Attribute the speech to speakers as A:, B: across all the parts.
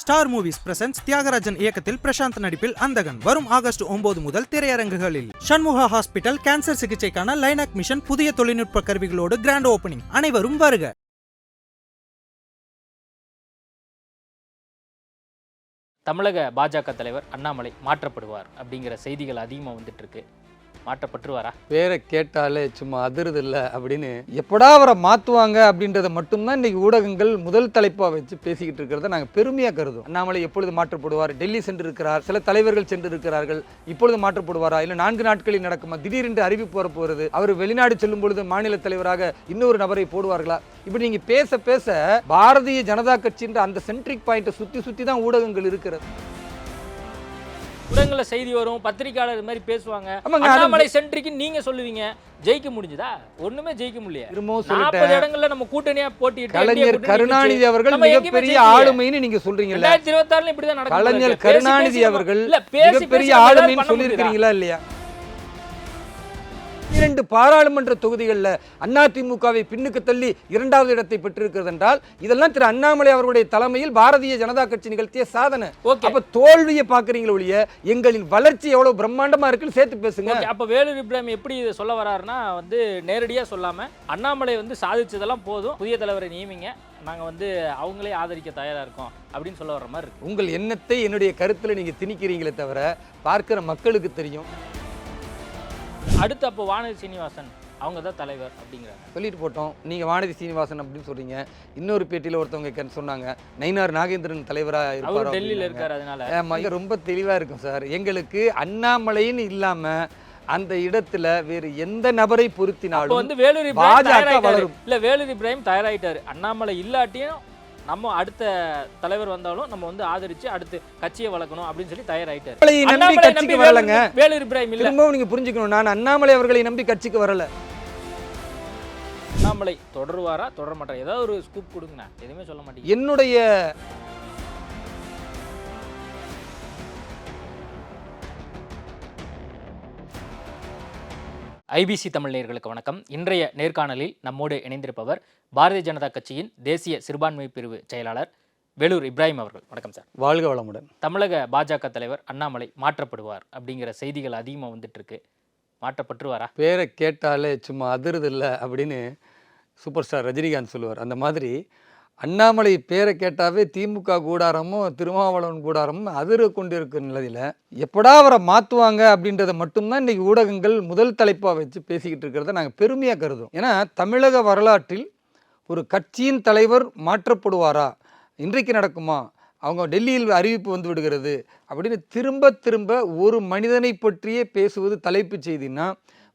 A: Star movies presence Thiagarajan இயக்கத்தில் பிரசாந்த் நடிப்பில் அந்தகன் வரும் ஆகஸ்ட் 9 முதல் திரையரங்குகளில். சண்முகா ஹாஸ்பிட்டல் கேன்சர் சிகிச்சைக்கான லைனாக் மிஷன் புதிய தொழில்நுட்ப கருவிகளோடு கிராண்ட் ஓபனிங். அனைவரும் வருக.
B: தமிழக பாஜக தலைவர் அண்ணாமலை மாற்றப்படுவார் அப்படிங்கிற செய்திகள் அதிகமாக வந்துட்டு இருக்கு. மாற்றப்பட்டுருவாரா?
C: பேரை கேட்டாலே சும்மா அதிருது இல்லை அப்படின்னு எப்படா அவரை மாற்றுவாங்க அப்படின்றத மட்டும்தான் இன்றைக்கி ஊடகங்கள் முதல் தலைப்பாக வச்சு பேசிக்கிட்டு இருக்கிறத நாங்கள் பெருமையாக கருதும். அண்ணாமலை எப்பொழுது மாற்றப்படுவார்? டெல்லி சென்றிருக்கிறார், சில தலைவர்கள் சென்றிருக்கிறார்கள், இப்பொழுது மாற்றப்படுவாரா? இல்லை 4 நாட்களில் நடக்குமா? திடீரென்று அறிவிப்பு வரப்போகிறது, அவர் வெளிநாடு செல்லும் பொழுது மாநில தலைவராக இன்னொரு நபரை போடுவார்களா? இப்படி நீங்கள் பேச பேச பாரதிய ஜனதா கட்சின்ற அந்த சென்ட்ரிக் பாயிண்ட்டை சுற்றி சுற்றி தான் ஊடகங்கள் இருக்கிறது.
B: ஊடகங்கள்ல செய்தி வரும், பத்திரிகையாளர் இது மாதிரி பேசுவாங்க. அண்ணாமலை சென்ட்ரிக்கு நீங்க சொல்லுவீங்க, ஜெயிக்க முடிஞ்சதா? ஒண்ணுமே ஜெயிக்க முடியல. 40 இடங்கள்ல நம்ம கூட்டணியா போட்டிட்டு
C: கலைஞர் கருணாநிதி அவர்கள் மிகப்பெரிய ஆளுமைன்னு நீங்க சொல்றீங்க.
B: 2026 இப்படிதான் நடக்கும்.
C: கலைஞர் கருணாநிதி அவர்கள் மிகப்பெரிய ஆளுமைன்னு சொல்லியிருக்கிறீங்களா இல்லையா? 2 பாராளுமன்ற தொகுதிகளில் அதிமுகவை பின்னுக்கு தள்ளி 2வது இடத்தை பெற்றிருக்கிறது என்றால் இதெல்லாம் திரு அண்ணாமலை அவர்களுடைய தலைமையில் பாரதிய ஜனதா கட்சி நிகழ்த்திய சாதனை. அப்ப தோல்வியை பாக்குறீங்களா ஒழிய எங்களின் வளர்ச்சி எவ்வளவு பிரம்மாண்டமா இருக்குன்னு சேர்த்து பேசுங்க.
B: அப்ப வேலூர் இப்ராஹிம் எப்படி சொல்ல வராருன்னா நேரடியா சொல்லாம அண்ணாமலை சாதிச்சதெல்லாம் போதும், புதிய தலைவரை நியமிங்க, நாங்க அவங்களே ஆதரிக்க தயாரா இருக்கோம் அப்படின்னு சொல்ல வர்ற மாதிரி இருக்கு.
C: உங்கள் எண்ணத்தை என்னுடைய கருத்துல நீங்க திணிக்கிறீங்களே தவிர பார்க்கிற மக்களுக்கு தெரியும்.
B: அடுத்து அப்போ வானதி சீனிவாசன் அவங்க தான் தலைவர் அப்படிங்கிறாங்க.
C: சொல்லிட்டு போட்டோம். நீங்க வானதி சீனிவாசன் அப்படின்னு சொல்றீங்க. இன்னொரு பேட்டியில ஒருத்தவங்க சொன்னாங்க நயினார் நாகேந்திரன் தலைவராக இருப்பார்,
B: டெல்லியில இருக்காரு. அதனால
C: ரொம்ப தெளிவா இருக்கும் சார். எங்களுக்கு அண்ணாமலைன்னு இல்லாம அந்த இடத்துல வேறு எந்த நபரை பொருத்தினாலும்
B: வேலூர் பாஜக வளரும். இல்ல வேலூர் இப்ராஹிம் தயாராயிட்டாரு. அண்ணாமலை இல்லாட்டியும் நம்ம அடுத்த தலைவர் வந்தாலும் நம்ம ஆதரிச்சு அடுத்து கட்சியை வளர்க்கணும் அப்படின்னு சொல்லி தயாராயிட்டாரு.
C: கட்சிக்கு வரலங்க
B: வேலூர் இப்ராஹிம் இல்ல.
C: திரும்பவும் நீங்க புரிஞ்சுக்கணும், நான் அண்ணாமலை அவர்களை நம்பி கட்சிக்கு வரல.
B: அண்ணாமலை தொடருவாரா தொடர மாட்டாரா? ஏதாவது ஒரு ஸ்கூப் கொடுங்க. எதுவுமே சொல்ல மாட்டீங்க.
C: என்னுடைய
B: ஐபிசி தமிழ் நேயர்களுக்கு வணக்கம். இன்றைய நேர்காணலில் நம்மோடு இணைந்திருப்பவர் பாரதிய ஜனதா கட்சியின் தேசிய சிறுபான்மை பிரிவு செயலாளர் வேலூர் இப்ராஹிம் அவர்கள். வணக்கம் சார்.
C: வாழ்க வளமுடன்.
B: தமிழக பாஜக தலைவர் அண்ணாமலை மாற்றப்படுவார் அப்படிங்கிற செய்திகள் அதிகமாக வந்துட்டு இருக்கு. மாற்றப்பட்டுருவாரா?
C: பேரை கேட்டாலே சும்மா அதிருது இல்லை அப்படின்னு சூப்பர் ஸ்டார் ரஜினிகாந்த் சொல்லுவார். அந்த மாதிரி அண்ணாமலை பேரை கேட்டாவே திமுக கூடாரமும் திருமாவளவன் கூடாரமும் அதிர கொண்டு இருக்கிற நிலையில் எப்படா அவரை மாற்றுவாங்க அப்படின்றத மட்டும்தான் இன்றைக்கி ஊடகங்கள் முதல் தலைப்பாக வச்சு பேசிக்கிட்டு இருக்கிறத நாங்கள் பெருமையாக கருதும். ஏன்னா தமிழக வரலாற்றில் ஒரு கட்சியின் தலைவர் மாற்றப்படுவாரா, இன்றைக்கு நடக்குமா, அவங்க டெல்லியில் அறிவிப்பு வந்து விடுகிறது அப்படின்னு திரும்ப திரும்ப ஒரு மனிதனை பற்றியே பேசுவது தலைப்பு செய்தின்னா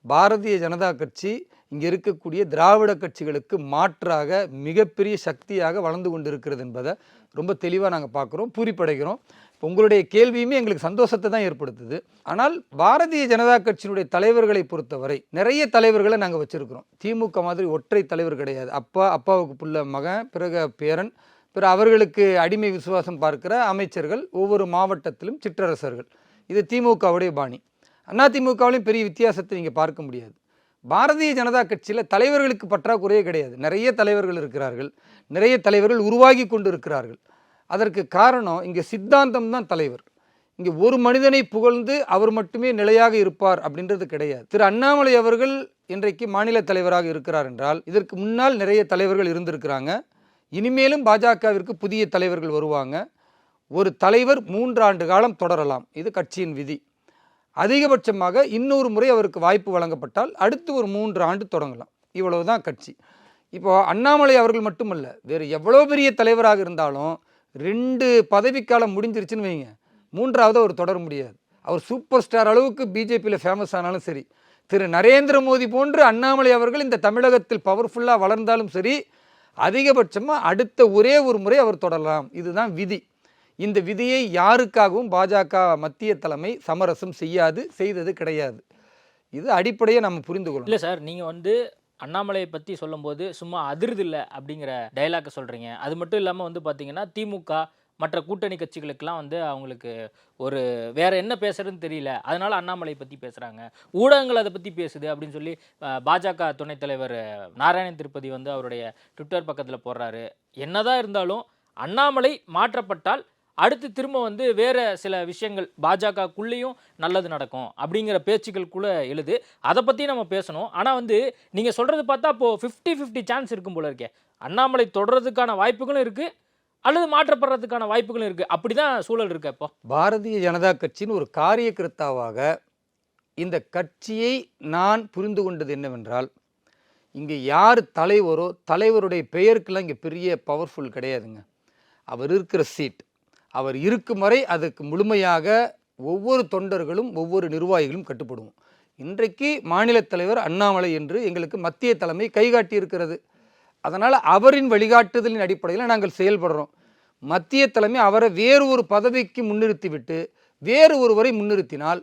C: பாரதிய ஜனதா கட்சி இங்கே இருக்கக்கூடிய திராவிட கட்சிகளுக்கு மாற்றாக மிகப்பெரிய சக்தியாக வளர்ந்து கொண்டு இருக்கிறது என்பதை ரொம்ப தெளிவாக நாங்கள் பார்க்குறோம், பூரிப்படைகிறோம். இப்போ உங்களுடைய கேள்வியுமே எங்களுக்கு சந்தோஷத்தை தான் ஏற்படுத்துது. ஆனால் பாரதிய ஜனதா கட்சியினுடைய தலைவர்களை பொறுத்தவரை நிறைய தலைவர்களை நாங்கள் வச்சுருக்கிறோம். திமுக மாதிரி ஒற்றை தலைவர் கிடையாது. அப்பாவுக்கு புள்ள மகன், பிறகு பேரன், பிறகு அவர்களுக்கு அடிமை விசுவாசம் பார்க்கிற அமைச்சர்கள், ஒவ்வொரு மாவட்டத்திலும் சிற்றரசர்கள். இது திமுகவுடைய பாணி. அதிமுகவிலையும் பெரிய வித்தியாசத்தை நீங்கள் பார்க்க முடியாது. பாரதிய ஜனதா கட்சியில் தலைவர்களுக்கு பற்றாக்குறையே கிடையாது. நிறைய தலைவர்கள் இருக்கிறார்கள், நிறைய தலைவர்கள் உருவாகி கொண்டு இருக்கிறார்கள். அதற்கு காரணம் இங்கே சித்தாந்தம் தான் தலைவர். இங்கே ஒரு மனிதனை புகழ்ந்து அவர் மட்டுமே நிலையாக இருப்பார் அப்படின்றது கிடையாது. திரு அண்ணாமலை அவர்கள் இன்றைக்கு மாநில தலைவராக இருக்கிறார் என்றால் இதற்கு முன்னால் நிறைய தலைவர்கள் இருந்திருக்கிறாங்க. இனிமேலும் பாஜகவிற்கு புதிய தலைவர்கள் வருவாங்க. ஒரு தலைவர் 3 ஆண்டு காலம் தொடரலாம், இது கட்சியின் விதி. அதிகபட்சமாக இன்னொரு முறை அவருக்கு வாய்ப்பு வழங்கப்பட்டால் அடுத்து ஒரு 3 ஆண்டு தொடங்கலாம். இவ்வளவுதான் கட்சி. இப்போது அண்ணாமலை அவர்கள் மட்டுமல்ல, வேறு எவ்வளோ பெரிய தலைவராக இருந்தாலும் 2 பதவிக்காலம் முடிஞ்சிருச்சுன்னு வைங்க, 3வது அவர் தொடர முடியாது. அவர் சூப்பர் ஸ்டார் அளவுக்கு பிஜேபியில் ஃபேமஸ் ஆனாலும் சரி, திரு நரேந்திர மோடி போன்று அண்ணாமலை அவர்கள் இந்த தமிழகத்தில் பவர்ஃபுல்லாக வளர்ந்தாலும் சரி, அதிகபட்சமாக அடுத்த ஒரே ஒரு முறை அவர் தொடரலாம். இதுதான் விதி. இந்த விதியை யாருக்காகவும் பாஜக மத்திய தலைமை சமரசம் செய்தது கிடையாது. இது அடிப்படையை நம்ம புரிந்து கொள்ளணும்.
B: இல்லை சார், நீங்கள் அண்ணாமலையை பற்றி சொல்லும்போது சும்மா அதிருது இல்லை அப்படிங்கிற டைலாக்கை சொல்கிறீங்க. அது மட்டும் இல்லாமல் பார்த்தீங்கன்னா திமுக மற்ற கூட்டணி கட்சிகளுக்கெல்லாம் அவங்களுக்கு ஒரு வேற என்ன பேசுறதுன்னு தெரியல, அதனால அண்ணாமலை பற்றி பேசுகிறாங்க, ஊடகங்கள் அதை பற்றி பேசுது அப்படின்னு சொல்லி பாஜக துணைத் தலைவர் நாராயணன் திருப்பதி அவருடைய ட்விட்டர் பக்கத்தில் போடுறாரு. என்னதான் இருந்தாலும் அண்ணாமலை மாற்றப்பட்டால் அடுத்து திரும்ப வந்து வேற சில விஷயங்கள் பாஜகக்குள்ளேயும் நல்லது நடக்கும் அப்படிங்கிற பேச்சுக்களுக்குள்ள எழுது. அதை பத்தி நம்ம பேசணும். ஆனா வந்து நீங்க சொல்றது பார்த்தா இப்போ 50-50 சான்ஸ் இருக்கும் போல இருக்கே. அண்ணாமலை தொடர்றதுக்கான வாய்ப்புகளும் இருக்கு, அல்லது மாற்றப்படுறதுக்கான வாய்ப்புகளும் இருக்கு. அப்படிதான் சூழல் இருக்கு. இப்போ
C: பாரதிய ஜனதா கட்சியின் ஒரு காரியகர்த்தாவாக இந்த கட்சியை நான் புரிந்து கொண்டது என்னவென்றால், இங்கே யார் தலைவரோ தலைவருடைய பெயருக்கெல்லாம் இங்கே பெரிய பவர்ஃபுல் கிடையாதுங்க. அவர் இருக்கிற சீட், அவர் இருக்கும் வரை அதுக்கு முழுமையாக ஒவ்வொரு தொண்டர்களும் ஒவ்வொரு நிர்வாகிகளும் கட்டுப்படுவோம். இன்றைக்கு மாநில தலைவர் அண்ணாமலை என்று எங்களுக்கு மத்திய தலைமை கைகாட்டி இருக்கிறது. அதனால் அவரின் வழிகாட்டுதலின் அடிப்படையில் நாங்கள் செயல்படுறோம். மத்திய தலைமை அவரை வேறு ஒரு பதவிக்கு முன்னிறுத்திவிட்டு வேறு ஒருவரை முன்னிறுத்தினால்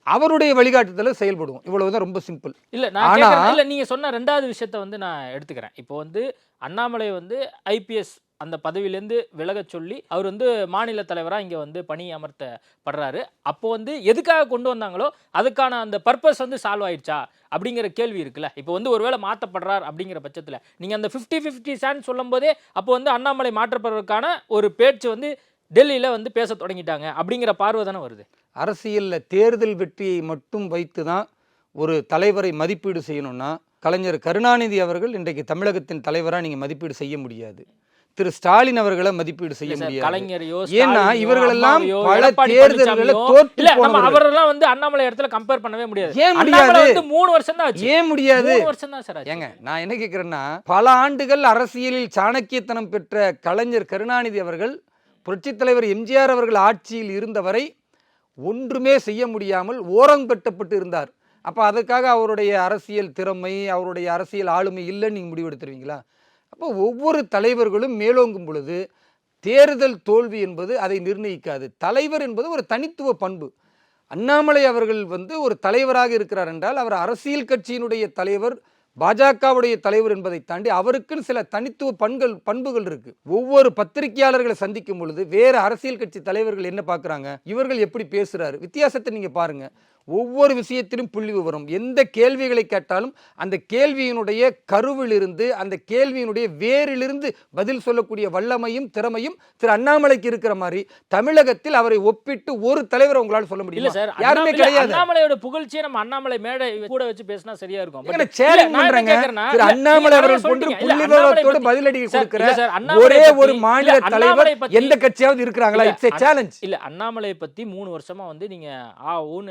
C: அவருடைய வழிகாட்டுதல செயல்படுவோம். இவ்வளவுதான், ரொம்ப சிம்பிள்.
B: இல்ல நான் கேக்குறேன். இல்ல நீங்க சொன்ன ரெண்டாவது விஷயத்தை வந்து நான் எடுத்துக்கிறேன். இப்போ வந்து அண்ணாமலை வந்து ஐபிஎஸ் அந்த பதவியிலேருந்து விலக சொல்லி அவர் வந்து மாநில தலைவராக இங்கே வந்து பணி அமர்த்தப்படுறாரு. அப்போ வந்து எதுக்காக கொண்டு வந்தாங்களோ அதுக்கான அந்த பர்பஸ் வந்து சால்வ் ஆயிடுச்சா அப்படிங்கிற கேள்வி இருக்குல்ல. இப்போ வந்து ஒருவேளை மாற்றப்படுறார் அப்படிங்கிற பட்சத்தில் நீங்கள் அந்த 50-50 சான்ஸ் சொல்லும் போதே அப்போ வந்து அண்ணாமலை மாற்றப்படுறதுக்கான ஒரு பேச்சு வந்து டெல்லியில் வந்து பேச தொடங்கிட்டாங்க அப்படிங்கிற பார்வை தானே வருது.
C: அரசியலில் தேர்தல் வெற்றியை மட்டும் வைத்து தான் ஒரு தலைவரை மதிப்பீடு செய்யணும்னா, கலைஞர் கருணாநிதி அவர்கள் இன்றைக்கு தமிழகத்தின் தலைவராக நீங்கள் மதிப்பீடு செய்ய முடியாது. திரு ஸ்டாலின் அவர்களை மதிப்பீடு செய்ய முடியாது. ஏன்னா இவர்களெல்லாம் பல தேர்தல்களை தோற்று போனவர்கள்.
B: அவரெல்லாம் வந்து அண்ணாமலை இடத்துல கம்பேர் பண்ணவே முடியாது.
C: ஏன் முடியாது?
B: 3 வருஷம் தான்.
C: ஏன் முடியாது?
B: 3 வருஷம் தான் சார்.
C: ஏங்க நான் என்ன கேட்கிறேன்னா, பல ஆண்டுகள் அரசியலில் சாணக்கியத்தனம் பெற்ற கலைஞர் கருணாநிதி அவர்கள் புரட்சித் தலைவர் எம்ஜிஆர் அவர்கள் ஆட்சியில் இருந்தவரை ஒன்றுமே செய்ய முடியாமல் ஓரங்கட்டப்பட்டு இருந்தார். அப்போ அதுக்காக அவருடைய அரசியல் திறமை, அவருடைய அரசியல் ஆளுமை இல்லைன்னு நீங்கள் முடிவெடுத்துருவீங்களா? அப்போ ஒவ்வொரு தலைவர்களும் மேலோங்கும் பொழுது தேர்தல் தோல்வி என்பது அதை நிர்ணயிக்காது. தலைவர் என்பது ஒரு தனித்துவ பண்பு. அண்ணாமலை அவர்கள் வந்து ஒரு தலைவராக இருக்கிறார் என்றால் அவர் அரசியல் கட்சியினுடைய தலைவர், பாஜகவுடைய தலைவர் என்பதை தாண்டி அவருக்குன்னு சில தனித்துவ பண்புகள் இருக்கு. ஒவ்வொரு பத்திரிகையாளர்களை சந்திக்கும் பொழுது வேறு அரசியல் கட்சி தலைவர்கள் என்ன பார்க்குறாங்க, இவர்கள் எப்படி பேசுறாரு, வித்தியாசத்தை நீங்க பாருங்க. ஒவ்வொரு விஷயத்திலும் புள்ளி விவரம், எந்த கேள்விகளை கேட்டாலும் அந்த கேள்வியினுடைய கருவிலிருந்து அந்த கேள்வியினுடைய வேரிலிருந்து பதில் சொல்லக்கூடிய வல்லமையும் திறமையும் திரு அண்ணாமலைக்கு இருக்கிற மாதிரி தமிழகத்தில் அவரை ஒப்பிட்டு ஒரு தலைவரை உங்களால் சொல்ல முடியல சார். யாருமே கிடையாது.
B: அண்ணாமலையோட புகழ்ச்சியை நம்ம அண்ணாமலை மேடை கூட வச்சு பேசினா சரியா இருக்கும்.
C: சேலஞ்ச் பண்றாங்க. திரு அண்ணாமலை அவர்கள் போன்று புள்ளி விவரத்தோட பதிலடி கொடுக்கிற ஒரே ஒரு மாநில தலைவர் எந்த கட்சியாவது இருக்கிறாங்களா? It's a challenge.
B: இல்ல அண்ணாமலை பத்தி 3 வருஷமா வந்து நீங்க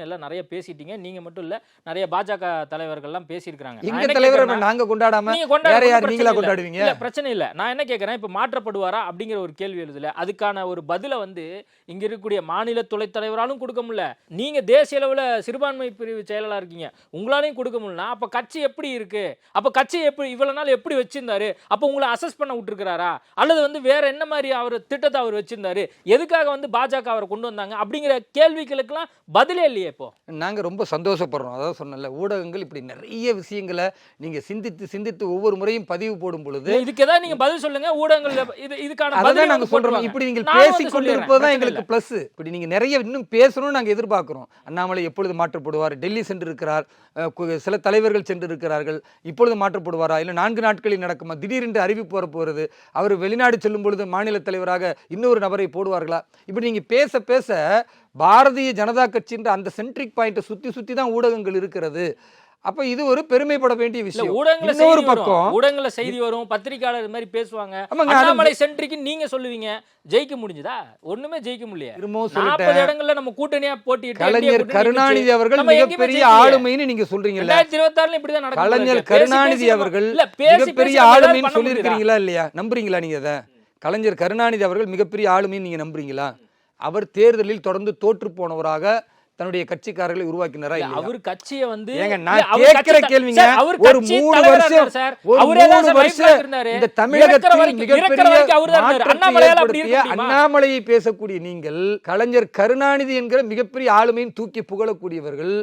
B: எல்லாம் நிறைய பேசிட்டீங்க. நீங்க மட்டும் இல்ல, நிறைய பாஜக தலைவர்கள்லாம் பேசியிருக்காங்க.
C: எங்க தலைவரை நாங்க கொண்டாடாம வேற யார் நீங்களா கொண்டாடுவீங்க?
B: இல்ல பிரச்சனை இல்ல. நான் என்ன கேக்குறேன், இப்ப மாற்றப்படுவாரா அப்படிங்கிற ஒரு கேள்வி எழுதுல. அதுக்கான ஒரு பதில வந்து இங்க இருக்கக்கூடிய மாநில துணை தலைவராலும் கொடுக்க முடியல. நீங்க தேசிய அளவுல சிறுபான்மை பிரிவு செயலாளர் இருக்கீங்க, உங்களாலையும் கொடுக்க முடியல. அப்ப கட்சி எப்படி இருக்கு? அப்ப கட்சி எப்படி இவ்வளவு நாள் எப்படி வச்சிருந்தாரு? அப்ப உங்களை அசஸ் பண்ண விட்டுருக்காரா? அல்லது வந்து வேற என்ன மாதிரி அவர் திட்டத்தை அவர் வச்சிருந்தாரு? எதுக்காக வந்து பாஜக அவரை கொண்டு வந்தாங்க அப்படிங்கிற கேள்விகளுக்கெல்லாம் பதிலே இல்லையே. இப்போ
C: நாங்க ரொம்ப சந்தோஷப்படுறோம். அதாவது சொன்னல, ஊடகங்கள் இப்படி நிறைய விஷயங்களை நீங்க சிந்தித்து ஒவ்வொரு முறையும் பதிவு போடும் பொழுது
B: இதுக்கு ஏதாவது நீங்க பதில் சொல்லுங்க. ஊடகங்கள் இதுக்கான பதில்
C: நாங்க சொல்றோம். இப்படி நீங்க பேசிக் கொண்டிருப்பதுதான் எங்களுக்கு பிளஸ். இப்படி நீங்க நிறைய இன்னும் பேசணும்னு நாங்க எதிர்பார்க்கிறோம். அண்ணாமலை எப்பொழுது மாற்றப்படுவார்? டெல்லி சென்று இருக்கிறார், சில தலைவர்கள் சென்று இருக்கிறார்கள், இப்பொழுது மாற்றப்படுவாரா? இல்லை 4 நாட்களில் நடக்குமா? திடீரென்று அறிவிப்பு வரப்போகிறது, அவர் வெளிநாடு செல்லும் பொழுது மாநில தலைவராக இன்னொரு நபரை போடுவார்களா? இப்படி நீங்க பேச பேச பாரதிய ஜனதா கட்சின்ற அந்த சென்ட்ரிக் பாயிண்ட்டை சுத்தி தான் ஊடகங்கள் இருக்கிறது. அப்ப இது ஒரு பெருமைப்பட வேண்டிய விஷயம். இன்னொரு பக்கம்
B: ஊடகங்கள்ல செய்தி வரும், பத்திரிகையாளர் மாதிரி பேசுவாங்க. அண்ணாமலை சென்ட்ரிக் நீங்க சொல்லுவீங்க, ஜெயிக்க முடிஞ்சதா? ஒண்ணுமே ஜெயிக்க முடியல. 40 இடங்கள்ல நம்ம கூட்டணியா போட்டியிட்டு
C: கலைஞர் கருணாநிதி அவர்கள் மிகப்பெரிய ஆளுமைன்னு நீங்க சொல்றீங்க.
B: 2026 இப்படிதான் நடக்கும்.
C: கலைஞர் கருணாநிதி அவர்கள் மிகப்பெரிய ஆளுமைன்னு சொல்லியிருக்கிறீங்களா இல்லையா? நம்புறீங்களா நீங்க அதை? கலைஞர் கருணாநிதி அவர்கள் மிகப்பெரிய ஆளுமைன்னு நீங்க நம்புறீங்களா? அவர் தேர்தலில் தொடர்ந்து தோற்று போனவராக தன்னுடைய கட்சிக்காரர்களை உருவாக்கினாரா இல்லையா?
B: அவர் கட்சியை வந்து
C: நான் கேட்கிற கேள்விங்க, ஒரு 3 வருஷம் இந்த தமிழகத்தில் மிகப்பெரிய அண்ணாமலையை பேசக்கூடிய நீங்கள், கலைஞர் கருணாநிதி என்கிற மிகப்பெரிய ஆளுமையின் தூக்கி புகழக்கூடியவர்கள்,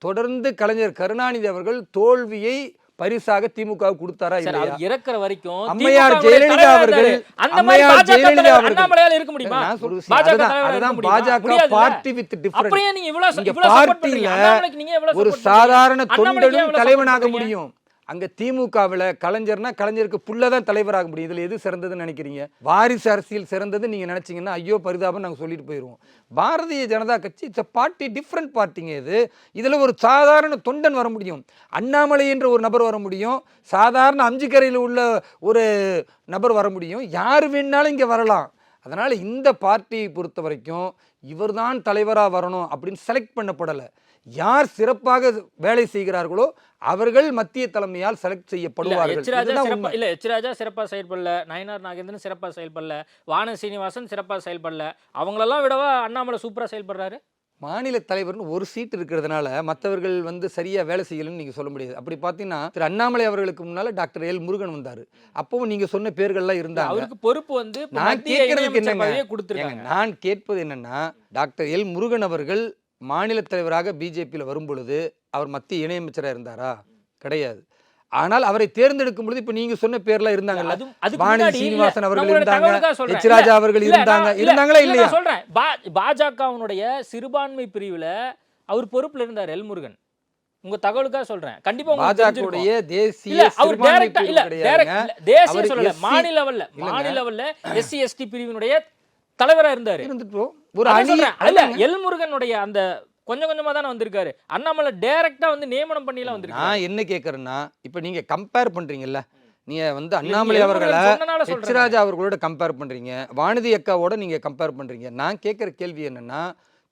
C: தொடர்ந்து கலைஞர் கருணாநிதி அவர்கள் தோல்வியை பரிசாக திமுக கொடுத்தாரா இல்லையா?
B: இறக்குற வரைக்கும்
C: அம்மையார் ஜெயலலிதா அவர்கள்
B: இருக்க முடியுமா?
C: பாஜக பார்ட்டி வித் டிஃபரன்ஸ். பார்ட்டியில ஒரு சாதாரண தொண்டனும் தலைவனாக முடியும். அங்கே திமுகவில் கலைஞர்னா கலைஞருக்கு புள்ள தான் தலைவராக முடியும். இதில் எது சிறந்ததுன்னு நினைக்கிறீங்க? வாரிசு அரசியல் சிறந்தது நீங்கள் நினச்சிங்கன்னா ஐயோ பரிதாபம் நாங்கள் சொல்லிட்டு போயிடுவோம். பாரதிய ஜனதா கட்சி இட்ஸ் அ பார்ட்டி, டிஃப்ரெண்ட் பார்ட்டிங்க இது. இதில் ஒரு சாதாரண தொண்டன் வர முடியும், அண்ணாமலை என்ற ஒரு நபர் வர முடியும், சாதாரண அம்ஜிக்கரையில் உள்ள ஒரு நபர் வர முடியும், யார் வேணாலும் இங்கே வரலாம். அதனால் இந்த பார்ட்டியை பொறுத்த வரைக்கும் இவர்தான் தலைவராக வரணும் அப்படின்னு செலக்ட் பண்ணப்படலை. யார் சிறப்பாக வேலை செய்கிறார்களோ அவர்கள் மத்திய தலைமையால் செலக்ட் செய்யப்படுவார்கள்.
B: எச் ராஜா சிறப்பாக செயல்படல, நயினார் நாகேந்திரன் சிறப்பாக செயல்படல, வான சீனிவாசன் சிறப்பாக செயல்படல, அவங்களெல்லாம் விடவா அண்ணாமலை சூப்பராக செயல்படுறாரு.
C: மாநில தலைவர்னு ஒரு சீட் இருக்கிறதுனால மற்றவர்கள் சரியா வேலை செய்யலன்னு நீங்க சொல்ல முடியாது. அப்படி பார்த்தீங்கன்னா திரு அண்ணாமலை அவர்களுக்கு முன்னால டாக்டர் எல் முருகன் வந்தாரு. அப்பவும் நீங்க சொன்ன பேர்கள்லாம் இருந்தாங்க.
B: அவருக்கு பொறுப்பு
C: நான் கேட்கறதுக்கு என்னங்க, நான் கேட்பது என்னன்னா, டாக்டர் எல் முருகன் அவர்கள் மாநில தலைவராக பிஜேபியில் வரும் பொழுது அவர் மத்திய இணையமைச்சராக இருந்தாரா? கிடையாது. ஆனால் அவரை தேர்ந்தெடுக்கும் பொழுது இப்ப நீங்க சொன்ன பேர்லாம் இருந்தாங்கல்ல, வானதி சீனிவாசன் அவர்கள் இருந்தாங்க, எச் ராஜா அவர்கள் இருந்தாங்களா இல்லையா?
B: சொல்றேன், பாஜகவினுடைய சிறுபான்மை பிரிவுல அவர் பொறுப்புல இருந்தார் எல் முருகன். உங்க தகவலுக்காக சொல்றேன். கண்டிப்பா
C: பாஜகவுடைய தேசிய சிறுபான்மை பிரிவு கிடையாது,
B: தேசிய சொல்லல, மாநில லெவல்ல எஸ்சி எஸ்டி பிரிவினுடைய தலைவரா இருந்தாரு.
C: ஒரு
B: எல் முருகனுடைய அந்த கொஞ்சம் கொஞ்சமா தானே வந்திருக்காரு. அண்ணாமலை டைரக்டா நியமனம் பண்ணி எல்லாம் வந்திருக்காரு.
C: நான் என்ன கேட்கறேன்னா, இப்ப நீங்க கம்பேர் பண்றீங்கல்ல, நீங்க அண்ணாமலை அவர்களை எச் ராஜா அவர்களோட கம்பேர் பண்றீங்க, வானதி அக்காவோட நீங்க கம்பேர் பண்றீங்க. நான் கேட்கிற கேள்வி என்னன்னா,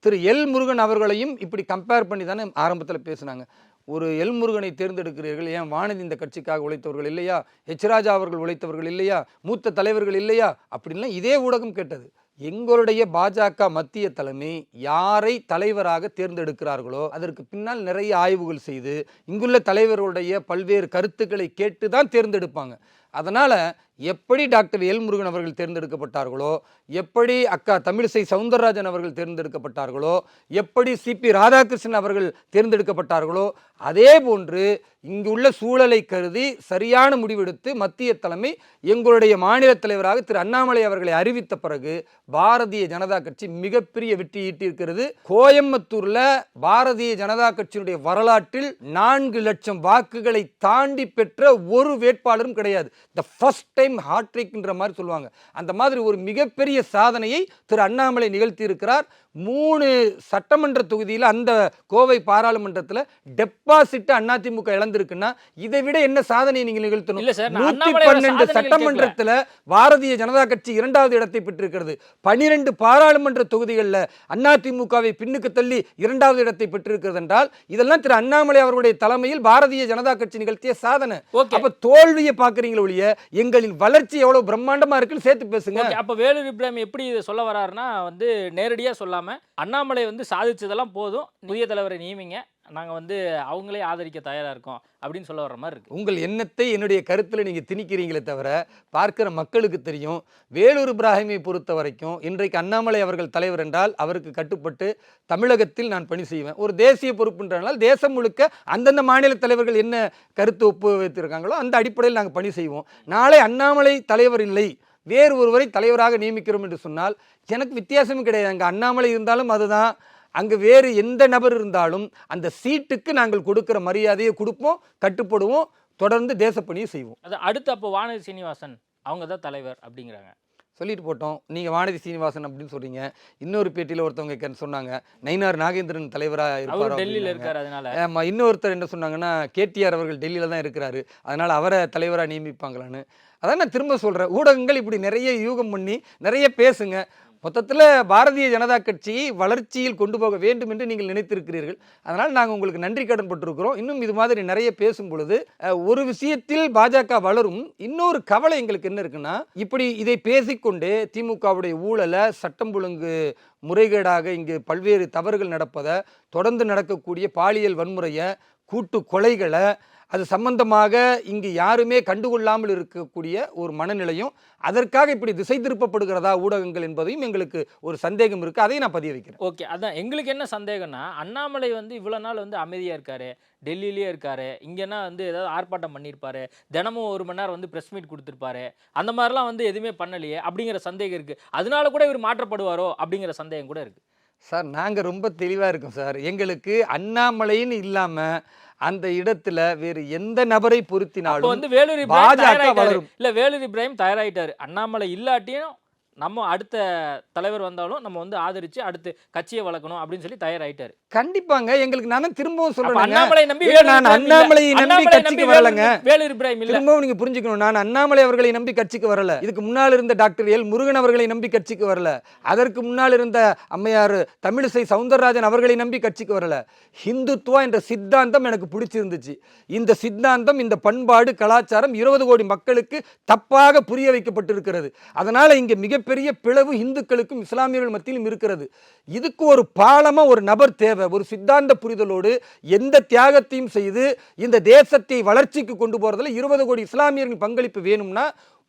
C: திரு எல் முருகன் அவர்களையும் இப்படி கம்பேர் பண்ணி தானே ஆரம்பத்தில் பேசினாங்க. ஒரு எல் முருகனை தேர்ந்தெடுக்கிறீர்கள், ஏன் வானதி இந்த கட்சிக்காக உழைத்தவர்கள் இல்லையா? எச் ராஜா அவர்கள் உழைத்தவர்கள் இல்லையா? மூத்த தலைவர்கள் இல்லையா? அப்படின்லாம் இதே ஊடகம் கேட்டது. எங்களுடைய பாஜக மத்திய தலைமை யாரை தலைவராக தேர்ந்தெடுக்கிறார்களோ அதற்கு பின்னால் நிறைய ஆய்வுகள் செய்து இங்குள்ள தலைவர்களுடைய பல்வேறு கருத்துக்களை கேட்டு தான் தேர்ந்தெடுப்பாங்க. அதனால் எப்படி டாக்டர் எல் முருகன் அவர்கள் தேர்ந்தெடுக்கப்பட்டார்களோ, எப்படி அக்கா தமிழிசை சவுந்தரராஜன் அவர்கள் தேர்ந்தெடுக்கப்பட்டார்களோ, எப்படி சிபி ராதாகிருஷ்ணன் அவர்கள் தேர்ந்தெடுக்கப்பட்டார்களோ, அதே போன்று இங்குள்ள சூழலை கருதி சரியான முடிவெடுத்து மத்திய தலைமை எங்களுடைய மாநில தலைவராக திரு அண்ணாமலை அவர்களை அறிவித்த பிறகு பாரதிய ஜனதா கட்சி மிகப்பெரிய வெற்றி ஈட்டியிருக்கிறது. கோயம்புத்தூர்ல பாரதிய ஜனதா கட்சியினுடைய வரலாற்றில் 4 லட்சம் வாக்குகளை தாண்டி பெற்ற ஒரு வேட்பாளரும் கிடையாது. த ஃபர்ஸ்ட் டைம் ஹாட்ரிக்ன்ற மாதிரி சொல்லுவாங்க. அந்த மாதிரி ஒரு மிகப்பெரிய சாதனையை திரு அண்ணாமலை நிகழ்த்தி இருக்கிறார். 3 சட்டமன்ற தொகுதியில் அந்த கோவை பாராளுமன்றத்தில் டெபாசிட் அதிமுக இழந்திருக்குன்னா இதை விட என்ன சாதனையை நீங்கள் நிகழ்த்தணும்? 112 சட்டமன்றத்தில் பாரதிய ஜனதா கட்சி 2வது இடத்தை பெற்றிருக்கிறது. 12 பாராளுமன்ற தொகுதிகளில் அதிமுகவை பின்னுக்கு தள்ளி 2வது இடத்தை பெற்றிருக்கிறது என்றால் இதெல்லாம் திரு அண்ணாமலை அவர்களுடைய தலைமையில் பாரதிய ஜனதா கட்சி நிகழ்த்திய சாதனை. அப்ப தோல்வியை பார்க்கறீங்களா ஒழிய எங்களின் வளர்ச்சி எவ்வளவு பிரம்மாண்டமா இருக்குன்னு சேர்த்து பேசுங்க.
B: அப்ப வேலூர் இப்ராஹிம் எப்படி சொல்ல வராருன்னா நேரடியா சொல்லாம அண்ணாமலை சாதிச்சதெல்லாம் போதும், புதிய தலைவரை நியமிங்க, நாங்க அவங்களே ஆதரிக்க தயாரா இருக்கோம் அப்படின்னு சொல்ல வர்ற மாதிரி இருக்கு.
C: உங்கள் எண்ணத்தை என்னுடைய கருத்துல நீங்க திணிக்கிறீங்களே தவிர பார்க்கிற மக்களுக்கு தெரியும். வேலூர் இப்ராஹிமை பொறுத்த வரைக்கும் இன்றைக்கு அண்ணாமலை அவர்கள் தலைவர் என்றால் அவருக்கு கட்டுப்பட்டு தமிழகத்தில் நான் பணி செய்வேன். ஒரு தேசிய பொறுப்புன்றனால் தேசம் முழுக்க அந்தந்த மாநில தலைவர்கள் என்ன கருத்து ஒப்பு வைத்திருக்காங்களோ அந்த அடிப்படையில் நாங்கள் பணி செய்வோம். நாளை அண்ணாமலை தலைவர் இல்லை, வேறு ஒருவரை தலைவராக நியமிக்கிறோம் என்று சொன்னால் எனக்கு வித்தியாசமும் கிடையாது. அங்கே அண்ணாமலை இருந்தாலும் அதுதான், அங்கே வேறு எந்த நபர் இருந்தாலும் அந்த சீட்டுக்கு நாங்கள் கொடுக்கிற மரியாதையை கொடுப்போம், கட்டுப்படுவோம், தொடர்ந்து தேசப்பணியை செய்வோம்.
B: அது அடுத்து அப்போ வானதி சீனிவாசன் அவங்க தான் தலைவர் அப்படிங்கிறாங்க.
C: சொல்லிட்டு போட்டோம். நீங்கள் வானதி சீனிவாசன் அப்படின்னு சொல்றீங்க. இன்னொரு பேட்டியில் ஒருத்தவங்க சொன்னாங்க நயினார் நாகேந்திரன் தலைவராக இருப்பார்,
B: டெல்லியில் இருக்காரு. அதனால
C: ஆமாம். இன்னொருத்தர் என்ன சொன்னாங்கன்னா கேடிஆர் அவர்கள் டெல்லியில் தான் இருக்கிறாரு, அதனால் அவரை தலைவராக நியமிப்பாங்களான்னு. அதான் நான் திரும்ப சொல்கிறேன், ஊடகங்கள் இப்படி நிறைய யூகம் பண்ணி நிறைய பேசுங்க. மொத்தத்தில் பாரதிய ஜனதா கட்சியை வளர்ச்சியில் கொண்டு போக வேண்டும் என்று நீங்கள் நினைத்திருக்கிறீர்கள். அதனால் நாங்கள் உங்களுக்கு நன்றி கடன் பட்டிருக்கிறோம். இன்னும் இது மாதிரி நிறைய பேசும் பொழுது ஒரு விஷயத்தில் பாஜக வளரும். இன்னொரு கவலை எங்களுக்கு என்ன இருக்குன்னா, இப்படி இதை பேசிக்கொண்டே திமுகவுடைய ஊழலை, சட்டம் ஒழுங்கு முறைகேடாக இங்கு பல்வேறு தவறுகள் நடப்பதை, தொடர்ந்து நடக்கக்கூடிய பாலியல் வன்முறையை, கூட்டு கொலைகளை, அது சம்பந்தமாக இங்கு யாருமே கண்டுகொள்ளாமல் இருக்கக்கூடிய ஒரு மனநிலையும், அதற்காக இப்படி திசை திருப்பப்படுகிறதா ஊடகங்கள் என்பதையும் எங்களுக்கு ஒரு சந்தேகம் இருக்கு. அதையும் நான் பதிய வைக்கிறேன்.
B: ஓகே, அதான் எங்களுக்கு என்ன சந்தேகம்னா, அண்ணாமலை இவ்வளவு நாள் அமைதியா இருக்காரு, டெல்லியிலேயே இருக்காரு, இங்கன்னா ஏதாவது ஆர்ப்பாட்டம் பண்ணியிருப்பாரு, தினமும் 1 மணி நேரம் பிரஸ் மீட் கொடுத்துருப்பாரு, அந்த மாதிரிலாம் எதுவுமே பண்ணலையே அப்படிங்கிற சந்தேகம் இருக்கு. அதனால கூட இவர் மாற்றப்படுவாரோ அப்படிங்கிற சந்தேகம் கூட இருக்கு.
C: சார் நாங்கள் ரொம்ப தெளிவாக இருக்கோம் சார். எங்களுக்கு அண்ணாமலைன்னு இல்லாமல் அந்த இடத்துல வேறு எந்த நபரை
B: அப்போ
C: பொருத்தினாலும்
B: வந்து வேலூர் இப்ராஹிம்
C: பாஜக
B: தயாராயிட்டாரு.
C: வளரும்.
B: இல்ல வேலூர் இப்ராஹிம் தயாராயிட்டாரு. அண்ணாமலை இல்லாட்டியும் நம்ம அடுத்த தலைவர் வந்தாலும் நம்ம வந்து ஆதரிச்சு அடுத்து கட்சியை வளர்க்கணும் அப்படின்னு சொல்லி தயாராயிட்டாரு.
C: கண்டிப்பாங்க. எங்களுக்கு நான் திரும்பவும்
B: அப்ப
C: சொல்றேன்.
B: அண்ணாமலை நம்பி
C: இல்ல,
B: வேலூர்
C: நான்
B: இப்ராஹிம் இல்ல.
C: அண்ணாமலையை நம்பி
B: அண்ணாமலை
C: கட்சிக்கு
B: நம்பி
C: வரலங்க.
B: வேலூர் இப்ராஹிம் இல்ல.
C: திரும்பவும் நீங்க புரிஞ்சுக்கணும். நான் அண்ணாமலை அவர்களை நம்பி கட்சிக்கு வரல. இதுக்கு முன்னால் இருந்த டாக்டர் எல் முருகன் அவர்களை நம்பி கட்சிக்கு வரல. அதற்கு முன்னால் இருந்த அம்மையார் தமிழிசை சவுந்தரராஜன் அவர்களை நம்பி கட்சிக்கு வரல. ஹிந்துத்துவா என்ற சித்தாந்தம் எனக்கு பிடிச்சிருந்துச்சு. இந்த சித்தாந்தம், இந்த பண்பாடு, கலாச்சாரம் 20 கோடி மக்களுக்கு தப்பாக புரிய வைக்கப்பட்டிருக்கிறது. அதனால இங்க மிகப்பெரிய பிளவு இந்துக்களுக்கும் இஸ்லாமியர்கள் மத்தியிலும் இருக்கிறது. இதுக்கு ஒரு பாலமா ஒரு நபர் தேவை. ஒரு சித்தாந்த புரிதலோடு எந்த தியாகத்தையும் செய்து இந்த தேசத்தை வளர்ச்சிக்கு கொண்டு போறதுல 20 கோடி இஸ்லாமியர்கள் பங்களிப்பு வேணும்னா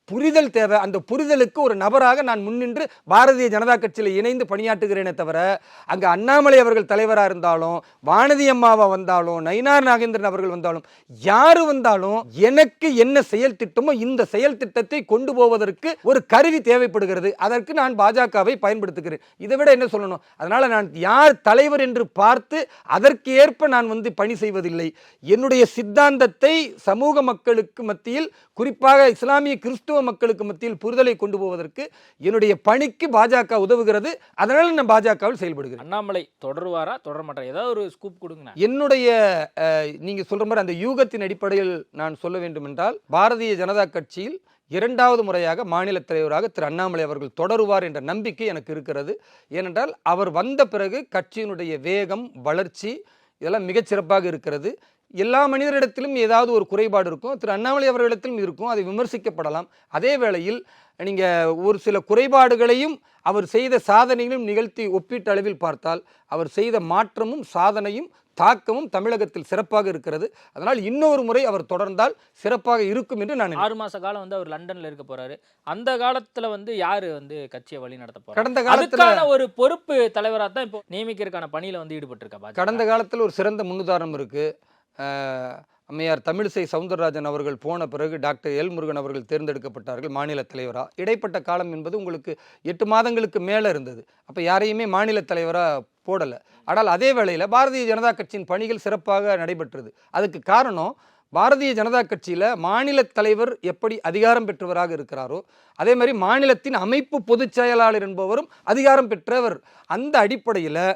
C: புரிதல் தேவை. அந்த புரிதலுக்கு ஒரு நபராக நான் முன்னின்று பாரதிய ஜனதா கட்சியில் இணைந்து பணியாற்றுகிறேனே தவிர, அங்கே அண்ணாமலை அவர்கள் தலைவராக இருந்தாலும், வானதி அம்மாவா வந்தாலும், நயினார் நாகேந்திரன் அவர்கள் வந்தாலும், யாரு வந்தாலும் எனக்கு என்ன செயல் திட்டமோ இந்த செயல் திட்டத்தை கொண்டு போவதற்கு ஒரு கருவி தேவைப்படுகிறது. அதற்கு நான் பாஜகவை பயன்படுத்துகிறேன். இதை விட என்ன சொல்லணும்? அதனால நான் யார் தலைவர் என்று பார்த்து அதற்கு ஏற்ப நான் வந்து பணி செய்வதில்லை. என்னுடைய சித்தாந்தத்தை சமூக மக்களுக்கு மத்தியில், குறிப்பாக இஸ்லாமிய கிறிஸ்துவ மக்களுக்கு மத்தியில் புரிதலை கொண்டு போவதற்கு என்னுடைய பணிக்கு பாஜக உதவுகிறது. அதனால நான் பாஜகவில் செயல்படுகிறேன்.
B: அண்ணாமலை தொடருவாரா தொடர மாட்டாரா? ஏதாவது ஒரு ஸ்கூப் கொடுங்க.
C: என்னுடைய நீங்க சொல்ற மாதிரி அந்த யூகத்தின் அடிப்படையில் நான் சொல்ல வேண்டும் என்றால், பாரதிய ஜனதா கட்சியில் 2வது முறையாக மாநில தலைவராக திரு அண்ணாமலை அவர்கள் தொடருவார் என்ற நம்பிக்கை எனக்கு இருக்கிறது. ஏனென்றால் அவர் வந்த பிறகு கட்சியினுடைய வேகம், வளர்ச்சி இதெல்லாம் மிகச்சிறப்பாக இருக்கிறது. எல்லா மனிதரிடத்திலும் ஏதாவது ஒரு குறைபாடு இருக்கும். திரு அண்ணாமலை அவர்களிடத்திலும் இருக்கும். அதை விமர்சிக்கப்படலாம். அதே வேளையில் நீங்கள் ஒரு சில குறைபாடுகளையும் அவர் செய்த சாதனைகளும் நிகழ்த்தி ஒப்பீட்டு அளவில் பார்த்தால் அவர் செய்த மாற்றமும் சாதனையும் தாக்கமும் தமிழகத்தில் சிறப்பாக இருக்கிறது. அதனால் இன்னொரு முறை அவர் தொடர்ந்தால் சிறப்பாக இருக்கும் என்று நான்
B: 6 மாச காலம் வந்து அவர் லண்டன்ல இருக்க போறாரு. அந்த காலத்துல வந்து யாரு வந்து கட்சியை வழி நடத்த போறாரு?
C: கடந்த காலத்துல
B: அதுக்கான ஒரு பொறுப்பு தலைவரா தான் இப்போ நியமிக்கிறதுக்கான பணியில வந்து ஈடுபட்டு இருக்கா.
C: கடந்த காலத்தில் ஒரு சிறந்த முன்னுதாரணம் இருக்கு. அம்மையார் தமிழிசை சவுந்தரராஜன் அவர்கள் போன பிறகு டாக்டர் எல் முருகன் அவர்கள் தேர்ந்தெடுக்கப்பட்டார்கள் மாநில தலைவராக. இடைப்பட்ட காலம் என்பது உங்களுக்கு 8 மாதங்களுக்கு மேலே இருந்தது. அப்போ யாரையுமே மாநில தலைவராக போடலை. ஆனால் அதே வேளையில் பாரதிய ஜனதா கட்சியின் பணிகள் சிறப்பாக நடைபெற்றது. அதுக்கு காரணம், பாரதிய ஜனதா கட்சியில் மாநில தலைவர் எப்படி அதிகாரம் பெற்றவராக இருக்கிறாரோ அதே மாதிரி மாநிலத்தின் அமைப்பு பொதுச் செயலாளர் என்பவரும் அதிகாரம் பெற்றவர். அந்த அடிப்படையில்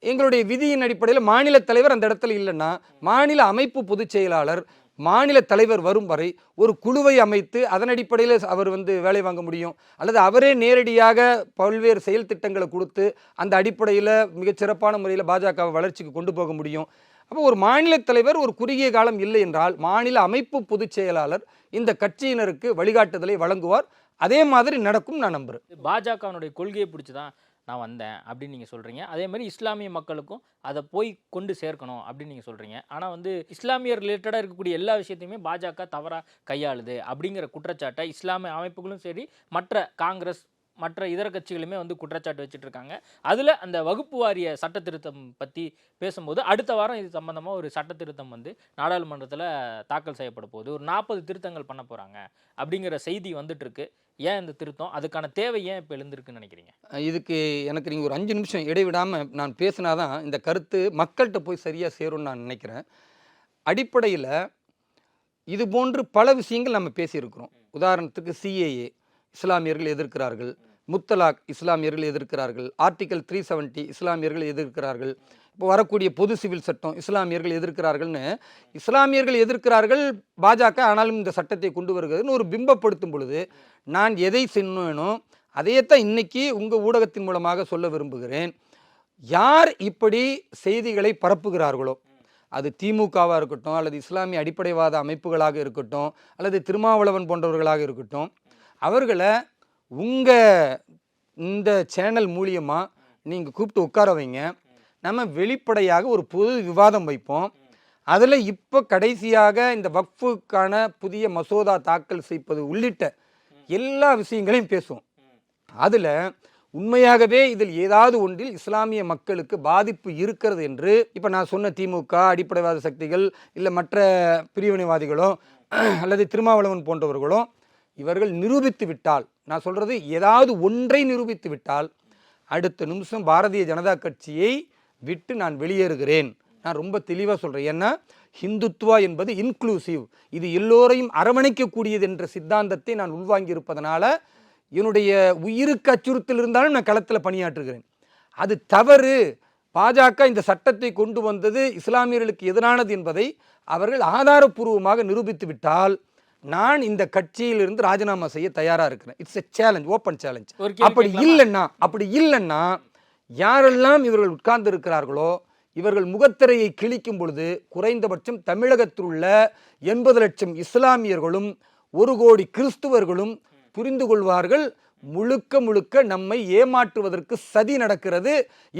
C: எங்களுடைய விதியின் அடிப்படையில் மாநில தலைவர் அந்த இடத்துல இல்லைன்னா, மாநில அமைப்பு பொதுச் செயலாளர் மாநில தலைவர் வரும் வரை ஒரு குழுவை அமைத்து அதன் அடிப்படையில் அவர் வந்து வேலை வாங்க முடியும். அல்லது அவரே நேரடியாக பல்வேறு செயல் திட்டங்களை கொடுத்து அந்த அடிப்படையில் மிகச்சிறப்பான முறையில் பாஜகவை வளர்ச்சிக்கு கொண்டு போக முடியும். அப்போ ஒரு மாநில தலைவர் ஒரு குறுகிய காலம் இல்லை என்றால் மாநில அமைப்பு பொதுச் செயலாளர் இந்த கட்சியினருக்கு வழிகாட்டுதலை வழங்குவார். அதே மாதிரி நடக்கும் நான் நம்புறேன்.
B: பாஜகவினுடைய கொள்கையை பிடிச்சிதான் நான் வந்தேன் அப்படின்னு நீங்கள் சொல்கிறீங்க. அதே மாதிரி இஸ்லாமிய மக்களுக்கும் அதை போய் கொண்டு சேர்க்கணும் அப்படின்னு நீங்கள் சொல்கிறீங்க. ஆனால் வந்து இஸ்லாமியர் ரிலேட்டடாக இருக்கக்கூடிய எல்லா விஷயத்தையுமே பாஜக தவறாக கையாளுது அப்படிங்கிற குற்றச்சாட்டை இஸ்லாமிய அமைப்புகளும் சரி, மற்ற காங்கிரஸ் மற்ற இதர கட்சிகளுமே வந்து குற்றச்சாட்டு வச்சுட்டு இருக்காங்க. அதில் அந்த வகுப்பு வாரிய சட்ட திருத்தம் பற்றி பேசும்போது அடுத்த வாரம் இது சம்பந்தமாக ஒரு சட்ட திருத்தம் வந்து நாடாளுமன்றத்தில் தாக்கல் செய்யப்பட போகுது. ஒரு 40 திருத்தங்கள் பண்ண போகிறாங்க அப்படிங்கிற செய்தி வந்துட்டு இருக்கு. ஏன் இந்த திருத்தம், அதுக்கான தேவை ஏன் இப்போ எழுந்திருக்குன்னு நினைக்கிறீங்க?
C: இதுக்கு எனக்கு நீங்கள் ஒரு 5 நிமிஷம் இடைவிடாமல் நான் பேசினாதான் இந்த கருத்து மக்கள்கிட்ட போய் சரியாக சேரும்னு நான் நினைக்கிறேன். அடிப்படையில் இது போன்று பல விஷயங்கள் நம்ம பேசியிருக்கிறோம். உதாரணத்துக்கு சிஏஏ இஸ்லாமியர்கள் எதிர்க்கிறார்கள், முத்தலாக் இஸ்லாமியர்கள் எதிர்க்கிறார்கள், ஆர்டிகல் 370 இஸ்லாமியர்கள் எதிர்க்கிறார்கள், இப்போ வரக்கூடிய பொது சிவில் சட்டம் இஸ்லாமியர்கள் எதிர்க்கிறார்கள்னு இஸ்லாமியர்கள் எதிர்க்கிறார்கள் பாஜக. ஆனாலும் இந்த சட்டத்தை கொண்டு வருகிறதுன்னு ஒரு பிம்பப்படுத்தும் பொழுது நான் எதை சொன்னேனோ அதையத்தான் இன்னைக்கு உங்கள் ஊடகத்தின் மூலமாக சொல்ல விரும்புகிறேன். யார் இப்படி செய்திகளை பரப்புகிறார்களோ, அது திமுகவாக இருக்கட்டும், அல்லது இஸ்லாமிய அடிப்படைவாத அமைப்புகளாக இருக்கட்டும், அல்லது திருமாவளவன் போன்றவர்களாக இருக்கட்டும், அவர்களை உங்கள் இந்த சேனல் மூலியமாக நீங்கள் கூப்பிட்டு உட்கார வைங்க. நம்ம வெளிப்படையாக ஒரு பொது விவாதம் வைப்போம். அதில் இப்போ கடைசியாக இந்த வக்ஃபுக்கான புதிய மசோதா தாக்கல் செய்வது உள்ளிட்ட எல்லா விஷயங்களையும் பேசுவோம். அதில் உண்மையாகவே இதில் ஏதாவது ஒன்றில் இஸ்லாமிய மக்களுக்கு பாதிப்பு இருக்கிறது என்று இப்போ நான் சொன்ன திமுக அடிப்படைவாத சக்திகள் இல்லை மற்ற பிரிவினைவாதிகளோ அல்லது திருமாவளவன் போன்றவர்களோ இவர்கள் நிரூபித்து விட்டால், நான் சொல்கிறது ஏதாவது ஒன்றை நிரூபித்து விட்டால் அடுத்த நிமிஷம் பாரதிய ஜனதா கட்சியை விட்டு நான் வெளியேறுகிறேன். நான் ரொம்ப தெளிவாக சொல்கிறேன். ஏன்னா ஹிந்துத்துவா என்பது இன்க்ளூசிவ், இது எல்லோரையும் அரவணைக்கக்கூடியது என்ற சித்தாந்தத்தை நான் உள்வாங்கி இருப்பதனால என்னுடைய உயிருக்கு அச்சுறுத்தல் இருந்தாலும் நான் களத்தில் பணியாற்றுகிறேன். அது தவறு, பாஜக இந்த சட்டத்தை கொண்டு வந்தது இஸ்லாமியர்களுக்கு எதிரானது என்பதை அவர்கள் ஆதாரப்பூர்வமாக நிரூபித்து விட்டால் நான் இந்த கட்சியிலிருந்து ராஜினாமா செய்ய தயாராக இருக்கிறேன். It's a challenge, open challenge. அப்படி இல்லைன்னா யாரெல்லாம் இவர்கள் உட்கார்ந்து இருக்கிறார்களோ இவர்கள் முகத்திரையை கிழிக்கும் பொழுது குறைந்தபட்சம் தமிழகத்தில் உள்ள 80 லட்சம் இஸ்லாமியர்களும் 1 கோடி கிறிஸ்துவர்களும் புரிந்து கொள்வார்கள், முழுக்க முழுக்க நம்மை ஏமாற்றுவதற்கு சதி நடக்கிறது,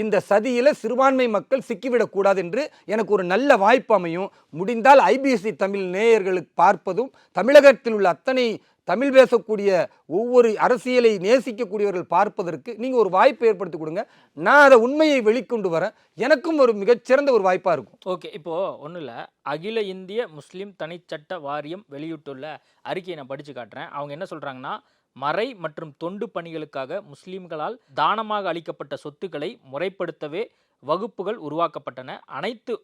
C: இந்த சதியில சிறுபான்மை மக்கள் சிக்கிவிடக்கூடாது என்று எனக்கு ஒரு நல்ல வாய்ப்பு அமையும். முடிந்தால் ஐபிசி தமிழ் நேயர்களுக்கு பார்ப்பதும் தமிழகத்தில் உள்ள அத்தனை தமிழ் பேசக்கூடிய ஒவ்வொரு அரசியலை நேசிக்கக்கூடியவர்கள் பார்ப்பதற்கு நீங்க ஒரு வாய்ப்பு ஏற்படுத்தி கொடுங்க. நான் அதை உண்மையை வெளிக்கொண்டு வரேன், எனக்கும் ஒரு மிகச்சிறந்த ஒரு வாய்ப்பா இருக்கும்.
B: ஓகே, இப்போ ஒன்றும் இல்லை, அகில இந்திய முஸ்லீம் தனிச்சட்ட வாரியம் வெளியிட்டுள்ள அறிக்கையை நான் படித்து காட்டுறேன். அவங்க என்ன சொல்றாங்கன்னா, மறை மற்றும் தொண்டு பணிகளுக்காக முஸ்லிம்களால் தானமாக அளிக்கப்பட்ட சொத்துக்களை முறைப்படுத்தவே வகுப்புகள் உருவாக்கப்பட்டன. அனைத்து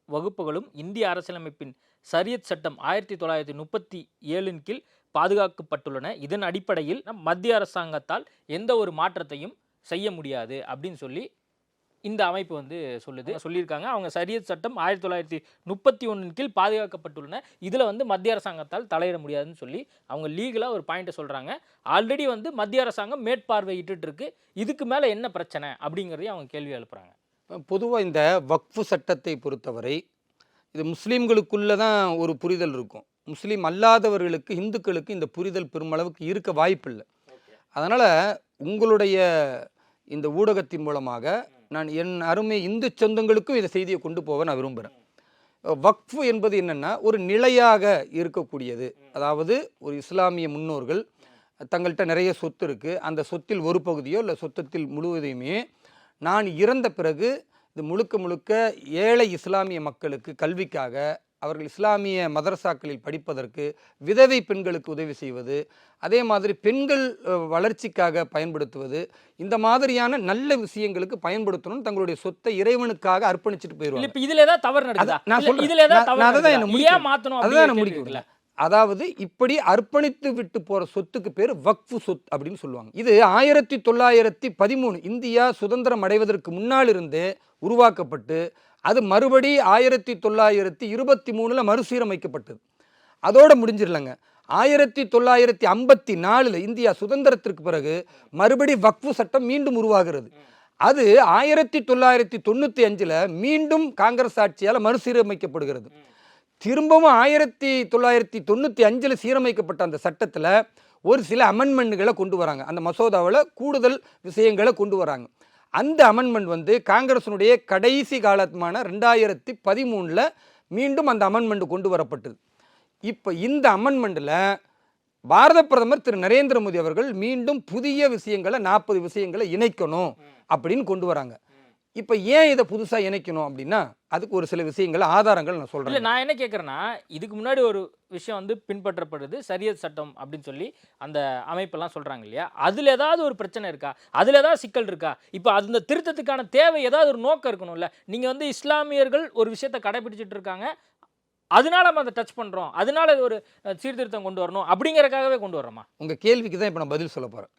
B: வகுப்புகளும் இந்திய அரசியலமைப்பின் ஷரியத் சட்டம் 1937 கீழ் பாதுகாக்கப்பட்டுள்ளன. இதன் அடிப்படையில் மத்திய அரசாங்கத்தால் எந்த ஒரு மாற்றத்தையும் செய்ய முடியாது அப்படின்னு சொல்லி இந்த அமைப்பு வந்து சொல்லியிருக்காங்க. அவங்க ஷரியத் சட்டம் 1931 கீழ் பாதுகாக்கப்பட்டுள்ளன, இதில் வந்து மத்திய அரசாங்கத்தால் தலையிட முடியாதுன்னு சொல்லி அவங்க லீகலாக ஒரு பாயிண்ட்டை சொல்கிறாங்க. ஆல்ரெடி வந்து மத்திய அரசாங்கம் மேற்பார்வையிட்டு இருக்கு, இதுக்கு மேலே என்ன பிரச்சனை அப்படிங்கிறதையும் அவங்க கேள்வி எழுப்புறாங்க.
C: பொதுவாக இந்த வக்ஃபு சட்டத்தை பொறுத்தவரை இது முஸ்லீம்களுக்குள்ளே தான் ஒரு புரிதல் இருக்கும், முஸ்லீம் அல்லாதவர்களுக்கு இந்துக்களுக்கு இந்த புரிதல் பெருமளவுக்கு இருக்க வாய்ப்பில்லை. அதனால் உங்களுடைய இந்த ஊடகத்தின் மூலமாக நான் என் அருமை இந்து சொந்தங்களுக்கும் இந்த செய்தியை கொண்டு போக நான் விரும்புகிறேன். வக்ஃபு என்பது என்னென்னா ஒரு நிலையாக இருக்கக்கூடியது. அதாவது ஒரு இஸ்லாமிய முன்னோர்கள் தங்கள்கிட்ட நிறைய சொத்து இருக்குது, அந்த சொத்தில் ஒரு பகுதியோ இல்லை சொத்தத்தில் முழுவதையுமே நான் இறந்த பிறகு இது முழுக்க முழுக்க ஏழை இஸ்லாமிய மக்களுக்கு கல்விக்காக, அவர்கள் இஸ்லாமிய மதரசாக்களில் படிப்பதற்கு, விதவை பெண்களுக்கு உதவி செய்வது, அதே மாதிரி பெண்கள் வளர்ச்சிக்காக பயன்படுத்துவது, இந்த மாதிரியான நல்ல விஷயங்களுக்கு பயன்படுத்தணும். தங்களுடைய சொத்தை இறைவனுக்காக அர்ப்பணிச்சுட்டு போயிடுவாங்க.
B: இதுல ஏதாவது தவறு நடக்குதா?
C: அதுதான் முடிக்கல. அதாவது இப்படி அர்ப்பணித்து விட்டு போற சொத்துக்கு பேர் வக்ஃபு சொத் அப்படின்னு சொல்லுவாங்க. இது 1913 இந்தியா சுதந்திரம் அடைவதற்கு முன்னால் இருந்தே உருவாக்கப்பட்டு அது மறுபடி 1923 மறுசீரமைக்கப்பட்டது. அதோட முடிஞ்சிடலங்க. 1954 இந்தியா சுதந்திரத்திற்கு பிறகு மறுபடி வக்ஃபு சட்டம் மீண்டும் உருவாகிறது. அது 1995 மீண்டும் காங்கிரஸ் ஆட்சியால் மறுசீரமைக்கப்படுகிறது. திரும்பவும் 1995 சீரமைக்கப்பட்ட அந்த சட்டத்தில் ஒரு சில அமெண்ட்மெண்ட்களை கொண்டு வராங்க. அந்த மசோதாவில் கூடுதல் விஷயங்களை கொண்டு வராங்க. அந்த அமெண்ட்மெண்ட் வந்து காங்கிரஸினுடைய கடைசி காலமான 2013 மீண்டும் அந்த அமெண்ட்மெண்ட் கொண்டு வரப்பட்டது. இப்போ இந்த அமெண்ட்மெண்ட்டில் பாரத பிரதமர் திரு நரேந்திர மோடி அவர்கள் மீண்டும் புதிய விஷயங்களை 40 விஷயங்களை இணைக்கணும் அப்படின்னு கொண்டு வராங்க. இப்போ ஏன் இதை புதுசாக இணைக்கணும் அப்படின்னா அதுக்கு ஒரு சில விஷயங்கள் ஆதாரங்கள் நான் சொல்கிறேன்.
B: இல்லை, நான் என்ன கேட்குறேன்னா, இதுக்கு முன்னாடி ஒரு விஷயம் வந்து பின்பற்றப்படுது ஷரியத் சட்டம் அப்படின்னு சொல்லி அந்த அமைப்பெல்லாம் சொல்கிறாங்க இல்லையா, அதில் ஏதாவது ஒரு பிரச்சனை இருக்கா, அதில் ஏதாவது சிக்கல் இருக்கா? இப்போ அந்த திருத்தத்துக்கான தேவை ஏதாவது ஒரு நோக்கம் இருக்கணும்ல. நீங்கள் வந்து இஸ்லாமியர்கள் ஒரு விஷயத்தை கடைபிடிச்சிட்டு இருக்காங்க, அதனால நம்ம அதை டச் பண்ணுறோம், அதனால ஒரு சீர்திருத்தம் கொண்டு வரணும் அப்படிங்கிறக்காகவே கொண்டு வரோமா?
C: உங்கள் கேள்விக்கு தான் இப்போ நான் பதில் சொல்ல போகிறேன்.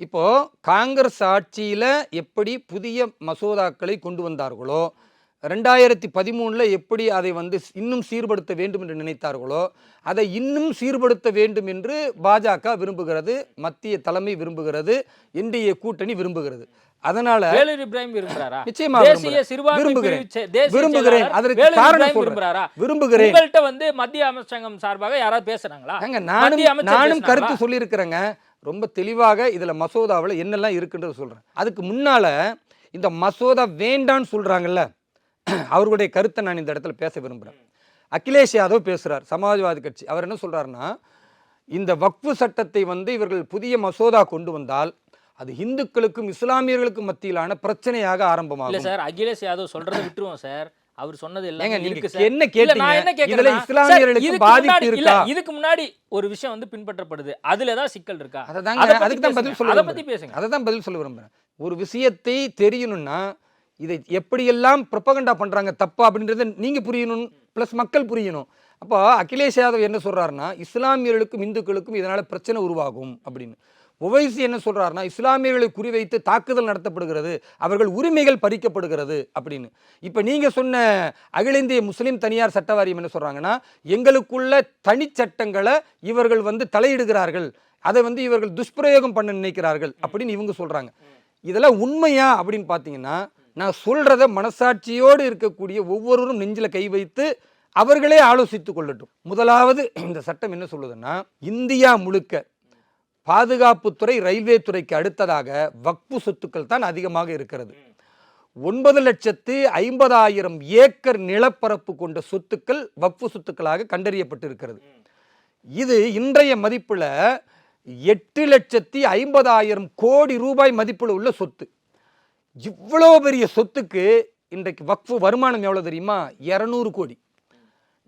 C: இப்போது காங்கிரஸ் ஆட்சியில் எப்படி புதிய மசோதாக்களை கொண்டு வந்தார்களோ, 2013 எப்படி அதை வந்து இன்னும் சீர்படுத்த வேண்டும் என்று நினைத்தார்களோ, அதை இன்னும் சீர்படுத்த வேண்டும் என்று பாஜக விரும்புகிறது, மத்திய தலைமை விரும்புகிறது, என்டிஏ கூட்டணி விரும்புகிறது. அதனால நிச்சயமாக விரும்புகிறேன். அதற்கு காரணம் விரும்புகிறேன்.
B: வந்து மத்திய அமைச்சகம் சார்பாக யாராவது பேசுறாங்களா?
C: நானும் கருத்து சொல்லியிருக்கிறேங்க. ரொம்ப தெளிவாக இதில் மசோதாவில் என்னெல்லாம் இருக்குன்றது சொல்கிறேன். அதுக்கு முன்னால் இந்த மசோதா வேண்டான்னு சொல்கிறாங்கல்ல, அவர்களுடைய கருத்தை நான் இந்த இடத்துல பேச விரும்புகிறேன். அகிலேஷ் யாதவ் பேசுகிறார், சமாஜ்வாதி கட்சி. அவர் என்ன சொல்கிறாருன்னா, இந்த வக்ஃபு சட்டத்தை வந்து இவர்கள் புதிய மசோதா கொண்டு வந்தால் அது இந்துக்களுக்கும் இஸ்லாமியர்களுக்கும் மத்தியிலான பிரச்சனையாக ஆரம்பமாகும்.
B: இல்லை சார், அகிலேஷ் யாதவ் சொல்கிறத விட்டுருவோம் சார். அவர் சொன்னது
C: ஏங்க,
B: எல்லாம்
C: நீங்க
B: இருக்கு சார்.
C: என்ன
B: இல்ல, நான்
C: கேட்டீங்க?
B: என்ன
C: இதுல
B: கேக்குறேன்னா,
C: இஸ்லாமியர்களுக்கு
B: இதுக்கு
C: பாதிப்பு
B: முன்னாடி
C: இருக்கா?
B: இதுக்கு முன்னாடி ஒரு விஷயம் வந்து பின்பற்றப்படுது, அதுல ஏதாவது சிக்கல் இருக்கா?
C: அததாங்க,
B: அதை பத்தி
C: அதுக்கு தான் பதில்
B: பேசுங்க.
C: சொல்ல
B: அதை பத்தி
C: விரும்புறேன்.
B: பேசுங்க.
C: அததான் பதில் சொல்ல விரும்புறேன். ஒரு விஷயத்தை தெரியணும்னா இதை எப்படியெல்லாம் ப்ரொபகண்டா பண்றாங்க தப்பா அப்படின்றத நீங்க புரியணும், பிளஸ் மக்கள் புரியணும். அப்போ அகிலேஷ் யாதவ் என்ன சொல்றாருன்னா, இஸ்லாமியர்களுக்கும் இந்துக்களுக்கும் இதனால பிரச்சனை உருவாகும் அப்படின்னு. ஒவைசி என்ன சொல்றாருன்னா, இஸ்லாமியர்களை குறிவைத்து தாக்குதல் நடத்தப்படுகிறது, அவர்கள் உரிமைகள் பறிக்கப்படுகிறது அப்படின்னு. இப்ப நீங்க சொன்ன அகில இந்திய முஸ்லிம் தனியார் சட்ட வாரியம் என்ன சொல்றாங்கன்னா, எங்களுக்குள்ள தனிச்சட்டங்களை இவர்கள் வந்து தலையிடுகிறார்கள், அதை வந்து இவர்கள் துஷ்பிரயோகம் பண்ண நினைக்கிறார்கள் அப்படின்னு இவங்க சொல்றாங்க. இதெல்லாம் உண்மையா அப்படின்னு பார்த்தீங்கன்னா, நான் சொல்றத மனசாட்சியோடு இருக்கக்கூடிய ஒவ்வொருவரும் நெஞ்சில கை வைத்து அவர்களே ஆலோசித்துக் கொள்ளட்டும். முதலாவது இந்த சட்டம் என்ன சொல்லுதுன்னா, இந்தியா முழுக்க பாதுகாப்புத்துறை, ரயில்வே துறைக்கு அடுத்ததாக வக்ஃபு சொத்துக்கள் தான் அதிகமாக இருக்கிறது. 9,50,000 ஏக்கர் நிலப்பரப்பு கொண்ட சொத்துக்கள் வக்ஃபு சொத்துக்களாக கண்டறியப்பட்டிருக்கிறது. இது இன்றைய மதிப்புல 8,50,000 கோடி ரூபாய் மதிப்புல உள்ள சொத்து. இவ்வளோ பெரிய சொத்துக்கு இன்றைக்கு வக்ஃபு வருமானம் எவ்வளவு தெரியுமா? 200 கோடி.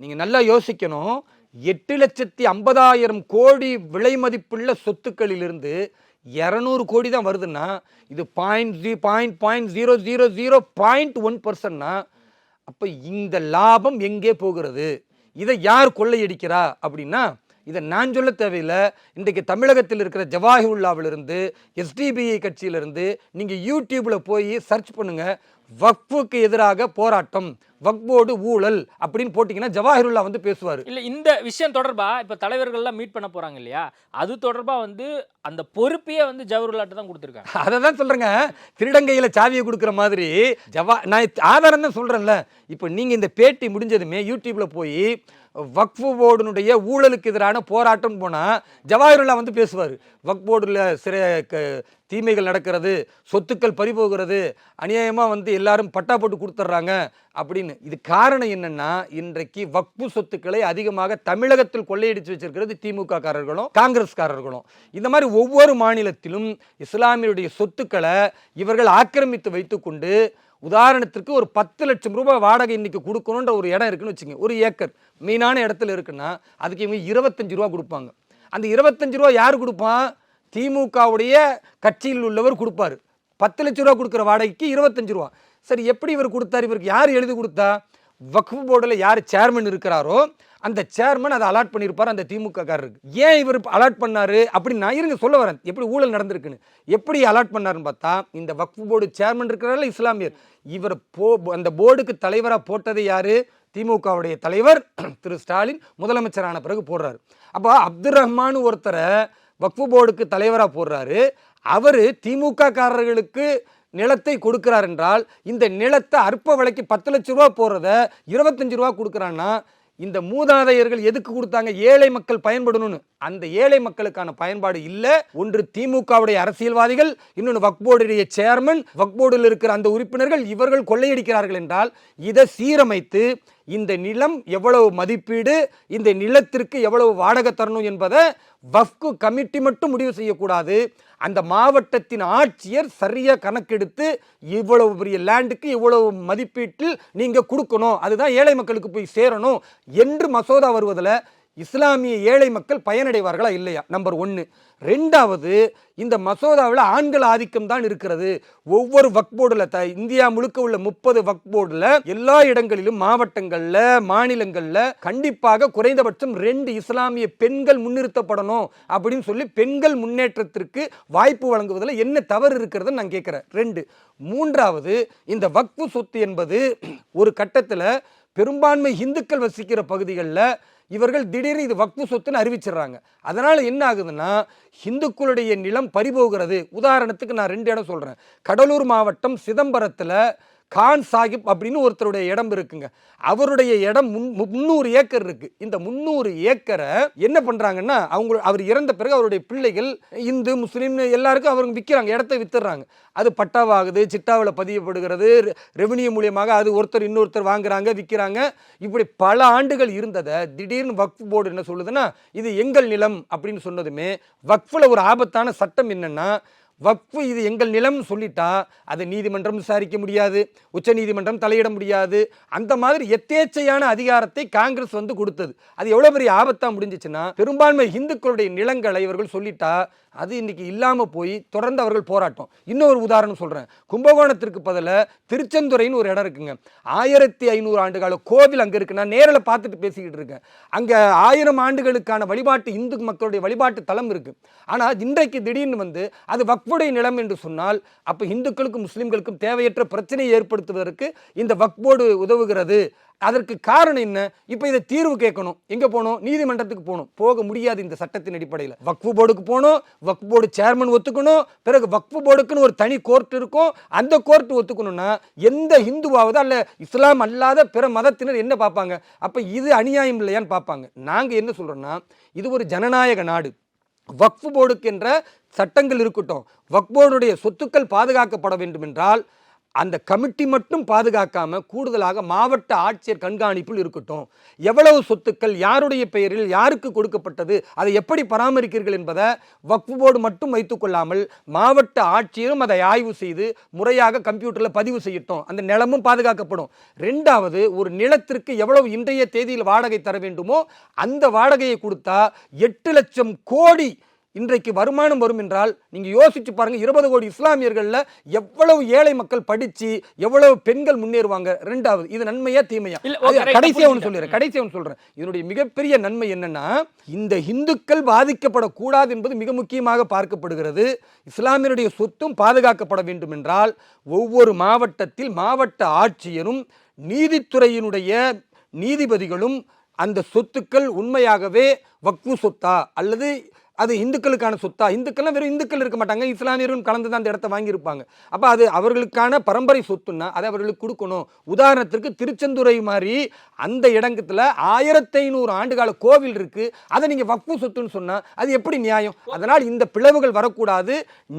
C: நீங்க நல்லா யோசிக்கணும். 8,50,000 கோடி விலை மதிப்புள்ள சொத்துக்களிலிருந்து 200 கோடி தான் வருதுன்னா, இது 0.0001%னா, அப்ப இந்த லாபம் எங்கே போகிறது? இதை யார் கொள்ளையடிக்கிறா அப்படின்னா, இதை நான் சொல்ல தேவையில்லை. இன்றைக்கு தமிழகத்தில் இருக்கிற ஜவாஹிருல்லாவிலிருந்து, எஸ்டிபிஐ கட்சியிலிருந்து நீங்க யூடியூப்ல போய் சர்ச் பண்ணுங்க, வக்ஃபுக்கு எதிராக போராட்டம், வக்ஃப் போர்டு ஊழல் அப்படின்னு போட்டீங்கன்னா ஜவாஹிருல்லா வந்து பேசுவார்.
B: இல்ல, இந்த விஷயம் தொடர்பா இப்ப தலைவர்கள்லாம் மீட் பண்ண போறாங்க இல்லையா, அது தொடர்பா வந்து அந்த பொறுப்பையே வந்து ஜவஹர்லாட்டு தான் கொடுத்துருக்காங்க.
C: அதை தான் சொல்றேங்க, திருடங்கையில சாவியை கொடுக்குற மாதிரி. நான் ஆதாரம் தான் சொல்றேன்ல. இப்போ நீங்க இந்த பேட்டி முடிஞ்சதுமே யூடியூப்ல போய் வக்ஃபு போர்டுனுடைய ஊழலுக்கு எதிரான போராட்டம் போனா ஜவாஹிருல்லா வந்து பேசுவார். வக்ஃப் போர்டுல தீமைகள் நடக்கிறது, சொத்துக்கள் பறிபோகிறது, அநியாயமாக வந்து எல்லாரும் பட்டா போட்டு கொடுத்துட்றாங்க அப்படின்னு. இது காரணம் என்னன்னா, இன்றைக்கு வக்ஃபு சொத்துக்களை அதிகமாக தமிழகத்தில் கொள்ளையடிச்சு வச்சிருக்கிறது திமுக காரர்களும் காங்கிரஸ்காரர்களும். இந்த மாதிரி ஒவ்வொரு மாநிலத்திலும் இஸ்லாமியருடைய சொத்துக்களை இவர்கள் ஆக்கிரமித்து வைத்துக்கொண்டு, உதாரணத்திற்கு ஒரு 10 லட்சம் ரூபாய் வாடகை இன்னைக்கு கொடுக்கணுன்ற ஒரு இடம் இருக்குன்னு வச்சுங்க, ஒரு ஏக்கர் மெயினான இடத்துல இருக்குன்னா அதுக்கு இவங்க 25 ரூபா கொடுப்பாங்க. அந்த 25 ரூபா யார் கொடுப்பான்? திமுகவுடைய கட்சியில் உள்ளவர் கொடுப்பாரு. 10 லட்சம் ரூபா கொடுக்குற வாடகைக்கு 25 ரூபா. சரி, எப்படி இவர் கொடுத்தார்? இவருக்கு யார் எழுதி கொடுத்தா? வக்ஃபு போர்டில் யார் சேர்மன் இருக்கிறாரோ அந்த சேர்மன் அதை அலாட் பண்ணியிருப்பார் அந்த திமுக காரருக்கு. ஏன் இவர் அலாட் பண்ணாரு அப்படின்னா, இருங்க சொல்ல வரேன் எப்படி ஊழல் நடந்திருக்குன்னு. எப்படி அலாட் பண்ணாருன்னு பார்த்தா, இந்த வக்ஃபு போர்டு சேர்மன் இருக்கிறார்கள் இஸ்லாமியர், இவர் அந்த போர்டுக்கு தலைவராக போட்டது யாரு? திமுகவுடைய தலைவர் திரு ஸ்டாலின் முதலமைச்சரான பிறகு போடுறாரு. அப்போ அப்துல் ரஹ்மான் ஒருத்தரை வக்ஃபு போர்டுக்கு தலைவராக போடுறாரு. அவர் திமுக காரர்களுக்கு நிலத்தை கொடுக்கிறார் என்றால், இந்த நிலத்தை அற்ப விலைக்கு 10 லட்சம் ரூபா போறத 25 ரூபா கொடுக்குறான்னா, இந்த மூதாதையர்கள் எதுக்கு கொடுத்தாங்க? ஏழை மக்கள் பயன்படணும்னு. அந்த ஏழை மக்களுக்கான பயன்பாடு இல்ல. ஒன்று திமுகவுடைய அரசியல்வாதிகள், இன்னொன்று வக்ஃப் போர்டுடைய சேர்மன், வக்ஃப் போர்டில் இருக்கிற அந்த உறுப்பினர்கள், இவர்கள் கொள்ளையடிக்கிறார்கள் என்றால், இதை சீரமைத்து இந்த நிலம் எவ்வளவு மதிப்பீடு, இந்த நிலத்திற்கு எவ்வளவு வாடகை தரணும் என்பதை வக்ஃப் கமிட்டி மட்டும் முடிவு செய்யக்கூடாது. அந்த மாவட்டத்தின் ஆட்சியர் சரியா கணக்கெடுத்து இவ்வளவு பெரிய லேண்டுக்கு இவ்வளவு மதிப்பீட்டில் நீங்க கொடுக்கணும், அதுதான் ஏழை மக்களுக்கு போய் சேரணும் என்று மசோதா வருவதில் இஸ்லாமிய ஏழை மக்கள் பயனடைவார்களா இல்லையா? நம்பர் 1. ரெண்டாவது, இந்த மசோதாவில் ஆண்கள் ஆதிக்கம் தான் இருக்கிறது. ஒவ்வொரு வக்ஃப் போர்டில் இந்தியா முழுக்க உள்ள 30 வக்ஃப் போர்டில் எல்லா இடங்களிலும், மாவட்டங்கள்ல, மாநிலங்கள்ல கண்டிப்பாக குறைந்தபட்சம் 2 இஸ்லாமிய பெண்கள் முன்னிறுத்தப்படணும் அப்படின்னு சொல்லி பெண்கள் முன்னேற்றத்திற்கு வாய்ப்பு வழங்குவதில் என்ன தவறு இருக்கிறதுன்னு நான் கேட்கிறேன். 2. மூன்றாவது, இந்த வக்ஃபு சொத்து என்பது ஒரு கட்டத்தில் பெரும்பான்மை இந்துக்கள் வசிக்கிற பகுதிகளில் இவர்கள் திடீர்னு இது வக்ஃபு சொத்துன்னு அறிவிச்சிடுறாங்க. அதனால என்ன ஆகுதுன்னா, இந்துக்களுடைய நிலம் பறிபோகிறது. உதாரணத்துக்கு நான் 2 இடம் சொல்றேன். கடலூர் மாவட்டம் சிதம்பரத்துல கான் சாஹிப் அப்படின்னு ஒருத்தருடைய இடம் இருக்குங்க. அவருடைய இடம் 300 ஏக்கர் இருக்கு. இந்த 300 ஏக்கரை என்ன பண்றாங்கன்னா, அவர் இறந்த பிறகு அவருடைய பிள்ளைகள் இந்து முஸ்லீம் எல்லாருக்கும் அவங்க விற்கிறாங்க, இடத்தை வித்துறாங்க. அது பட்டாவாகுது, சிட்டாவில் பதியப்படுகிறது, ரெவன்யூ மூலியமாக அது ஒருத்தர் இன்னொருத்தர் வாங்குறாங்க, விற்கிறாங்க. இப்படி பல ஆண்டுகள் இருந்ததை திடீர்னு வக்ஃப் போர்டு என்ன சொல்லுதுன்னா, இது எங்கள் நிலம் அப்படின்னு சொன்னதுமே, வக்ஃபில் ஒரு ஆபத்தான சட்டம் என்னன்னா, வக்ஃபு இது எங்கள் நிலம் சொல்லிட்டா அதை நீதிமன்றம் விசாரிக்க முடியாது, உச்ச நீதிமன்றம் தலையிட முடியாது. அந்த மாதிரி எத்தேச்சையான அதிகாரத்தை காங்கிரஸ் வந்து கொடுத்தது. அது எவ்வளவு பெரிய ஆபத்தா முடிஞ்சிச்சுன்னா, பெரும்பான்மை இந்துக்களுடைய நிலங்களை இவர்கள் சொல்லிட்டா அது இன்னைக்கு இல்லாம போய் தொடர்ந்து அவர்கள் போராட்டம். இன்னொரு உதாரணம் சொல்றேன். கும்பகோணத்திற்கு பதிலா திருச்செந்துறைன்னு ஒரு இடம் இருக்குங்க. 1500 ஆண்டுகால கோவில் அங்க இருக்கு. நான் நேரில் பார்த்துட்டு பேசிக்கிட்டு இருக்கேன். அங்க 1000 ஆண்டுகளுக்கான வழிபாட்டு இந்து மக்களுடைய வழிபாட்டு தலம் இருக்கு. ஆனா இன்றைக்கு திடீர்னு வந்து அது வக்ஃபுடைய நிலம் என்று சொன்னால், அப்ப இந்துக்களுக்கும் முஸ்லிம்களுக்கும் தேவையற்ற பிரச்சனையை ஏற்படுத்துவதற்கு இந்த வக்ஃப் போர்டு உதவுகிறது. அதற்கு காரணம் என்ன? இப்ப இதை தீர்வு கேட்கணும். எங்க போகணும்? நீதிமன்றத்துக்கு போகணும். போக முடியாது இந்த சட்டத்தின் அடிப்படையில். வக்ஃப் போர்டுக்கு போகணும், வக்ஃப் போர்டு சேர்மன் ஒத்துக்கணும், பிறகு வக்ஃப் போர்டுக்குன்னு ஒரு தனி கோர்ட் இருக்கும். அந்த கோர்ட் ஒத்துக்கணும்னா எந்த இந்துவாவது அல்ல இஸ்லாம் அல்லாத பிற மதத்தினர் என்ன பார்ப்பாங்க? அப்ப இது அநியாயம் இல்லையான்னு பார்ப்பாங்க. நாங்க என்ன சொல்றோம்னா, இது ஒரு ஜனநாயக நாடு. வக்ஃப் போர்டுக்கு என்ற சட்டங்கள் இருக்கட்டும். வக்ஃப் போர்டுடைய சொத்துக்கள் பாதுகாக்கப்பட வேண்டும் என்றால் அந்த கமிட்டி மட்டும் பாதுகாக்காம கூடுதலாக மாவட்ட ஆட்சியர் கண்காணிப்பில் இருக்கட்டும். எவ்வளவு சொத்துக்கள் யாருடைய பெயரில் யாருக்கு கொடுக்கப்பட்டது, அதை எப்படி பராமரிக்கிறீர்கள் என்பதை வக்ஃப் போர்டு மட்டும் வைத்துக் கொள்ளாமல் மாவட்ட ஆட்சியரும் அதை ஆய்வு செய்து முறையாக கம்ப்யூட்டரில் பதிவு செய்யட்டும். அந்த நிலமும் பாதுகாக்கப்படும். ரெண்டாவது, ஒரு நிலத்திற்கு எவ்வளவு இன்றைய தேதியில் வாடகை தர வேண்டுமோ அந்த வாடகையை கொடுத்தா 8 லட்சம் கோடி இன்றைக்கு வருமானம் வரும் என்றால் நீங்க யோசிச்சு பாருங்க. 20 கோடி இஸ்லாமியர்கள்ல எவ்வளவு ஏழை மக்கள் படிச்சு எவ்வளவு பெண்கள் முன்னேறுவாங்க. ரெண்டாவது, இது நன்மையா தீமையா? கடைசியா ஒன்று சொல்றேன். இதனுடைய மிகப்பெரிய நன்மை என்னன்னா, இந்த இந்துக்கள் பாதிக்கப்படக்கூடாது என்பது மிக முக்கியமாக பார்க்கப்படுகிறது. இஸ்லாமியருடைய சொத்தும் பாதுகாக்கப்பட வேண்டும் என்றால் ஒவ்வொரு மாவட்டத்தில் மாவட்ட ஆட்சியரும் நீதித்துறையினுடைய நீதிபதிகளும் அந்த சொத்துக்கள் உண்மையாகவே வக்ஃபு சொத்தா அல்லது அது இந்துக்களுக்கான சொத்தா? இந்துக்கள்லாம் வெறும் இந்துக்கள் இருக்க மாட்டாங்க, இஸ்லாமியரும் கலந்து தான் அந்த இடத்த வாங்கியிருப்பாங்க. அப்போ அது அவர்களுக்கான பரம்பரை சொத்துன்னா அதை அவர்களுக்கு கொடுக்கணும். உதாரணத்திற்கு திருச்செந்துறை மாதிரி அந்த இடத்துல 1500 ஆண்டுகால கோவில் இருக்கு. அதை நீங்க வக்ஃபு சொத்துன்னு சொன்னா அது எப்படி நியாயம்? அதனால் இந்த பிளவுகள் வரக்கூடாது.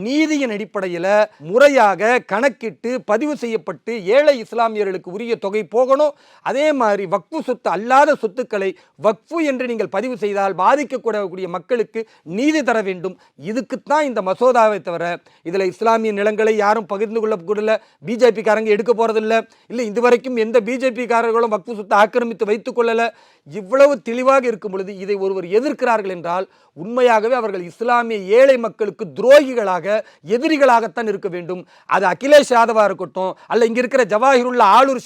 C: நீதியின் அடிப்படையில் முறையாக கணக்கிட்டு பதிவு செய்யப்பட்டு ஏழை இஸ்லாமியர்களுக்கு உரிய தொகை போகணும். அதே மாதிரி வக்ஃபு சொத்து அல்லாத சொத்துக்களை வக்ஃபு என்று நீங்கள் பதிவு செய்தால் பாதிக்கக்கூடிய மக்களுக்கு நீதி தர வேண்டும். இதுக்குத்தான் இந்த மசோதாவை தவிர இதுல இஸ்லாமிய நிலங்களை யாரும் பகிர்ந்து கொள்ளக்கூடல. பிஜேபி காரங்க எடுக்க போறதில்லை. இல்லை, இதுவரைக்கும் எந்த பிஜேபி காரர்களும் வக்ஃபு சொத்தை ஆக்கிரமித்து வைத்துக் கொள்ளல. இவ்வளவு தெளிவாக இருக்கும் பொழுது இதை ஒருவர் எதிர்க்கிறார்கள் என்றால் உண்மையாகவே அவர்கள் இஸ்லாமிய ஏழை மக்களுக்கு துரோகிகளாக எதிரிகளாகத்தான் இருக்க வேண்டும். அது அகிலேஷ் யாதவா இருக்கட்டும், அல்ல இங்க இருக்கிற ஜவாஹிருல்லா ஆளூர்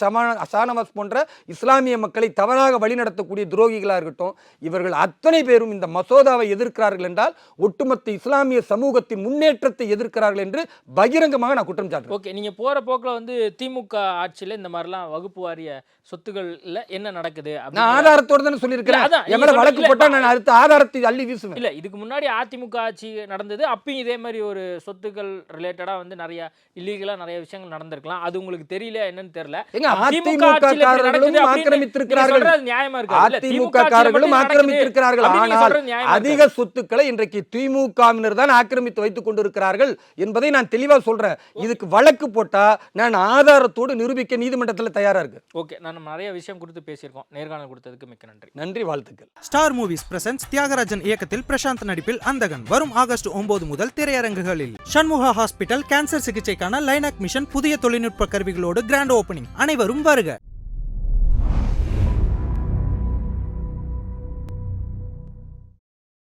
C: ஷானவாஸ் போன்ற இஸ்லாமிய மக்களை தவறாக வழிநடத்தக்கூடிய துரோகிகளாக இருக்கட்டும், இவர்கள் அத்தனை பேரும் இந்த மசோதாவை எதிர்க்கிறார்கள் என்றால் ஒட்டுமொத்த இஸ்லாமிய சமூகத்தின் முன்னேற்றத்தை எதிர்க்கிறார்கள் என்று பகிரங்கமாக நான் குற்றம் சாட்டுறேன்.
B: ஓகே, நீங்க போற போக்குல வந்து திமுக ஆட்சியில இந்த மாதிரிலாம் வகுப்பு வாரிய சொத்துக்கள்ல என்ன நடக்குது?
C: நான் ஆதாரத்தோட தானே சொல்லியிருக்கிறேன். எவ்வளவு வழக்கு போட்டா நான் அடுத்த ஆதாரத்தை அள்ளி வீசுவேன்.
B: இல்ல, இதுக்கு முன்னாடி அதிமுக ஆட்சி நடந்தது. அப்பயும் இதே மாதிரி ஒரு சொத்துக்கள் ரிலேட்டடா வந்து நிறைய இல்லீகலா நிறைய விஷயங்கள் நடந்திருக்கலாம். அது உங்களுக்கு தெரியல என்னன்னு தெரியல.
C: அதிமுக காரர்களும் ஆக்கிரமித்திருக்கிறார்கள்.
B: நியாயமா இருக்கு.
C: அதிமுக காரர்களும் ஆக்கிரமித்திருக்கிறார்கள். ஆனால் அதிக சொத்துக்களை இன்றைக்கு திமுகவினர் தான் ஆக்கிரமித்து வைத்துக் கொண்டிருக்கிறார்கள் என்பதை நான் தெளிவா சொல்றேன். இதுக்கு வழக்கு போட்டா நான் ஆதாரத்தோடு நிரூபிக்க நீதிமன்றத்தில் தயாரா இருக்கு.
B: ஓகே, நான் நிறைய விஷயம் கொடுத்து பேசியிருக்கோம். நேர்காணல் கொடுத்ததுக்கு மிக்க நன்றி.
C: நன்றி, வாழ்த்துக்கள்.
A: ஸ்டார் மூவிஸ் பிரசன்ஸ் தியாகராஜன் இயக்கத்தில் பிரசாந்த் நடிப்பில் அந்தகன் வரும் ஆகஸ்ட் 9 முதல் திரையரங்குகளில். சண்முகா ஹாஸ்பிட்டல் கேன்சர் சிகிச்சைக்கான லைனாக் மிஷன் புதிய தொழில்நுட்ப கருவிகளோடு கிராண்ட் ஓபனிங். அனைவரும் வருக.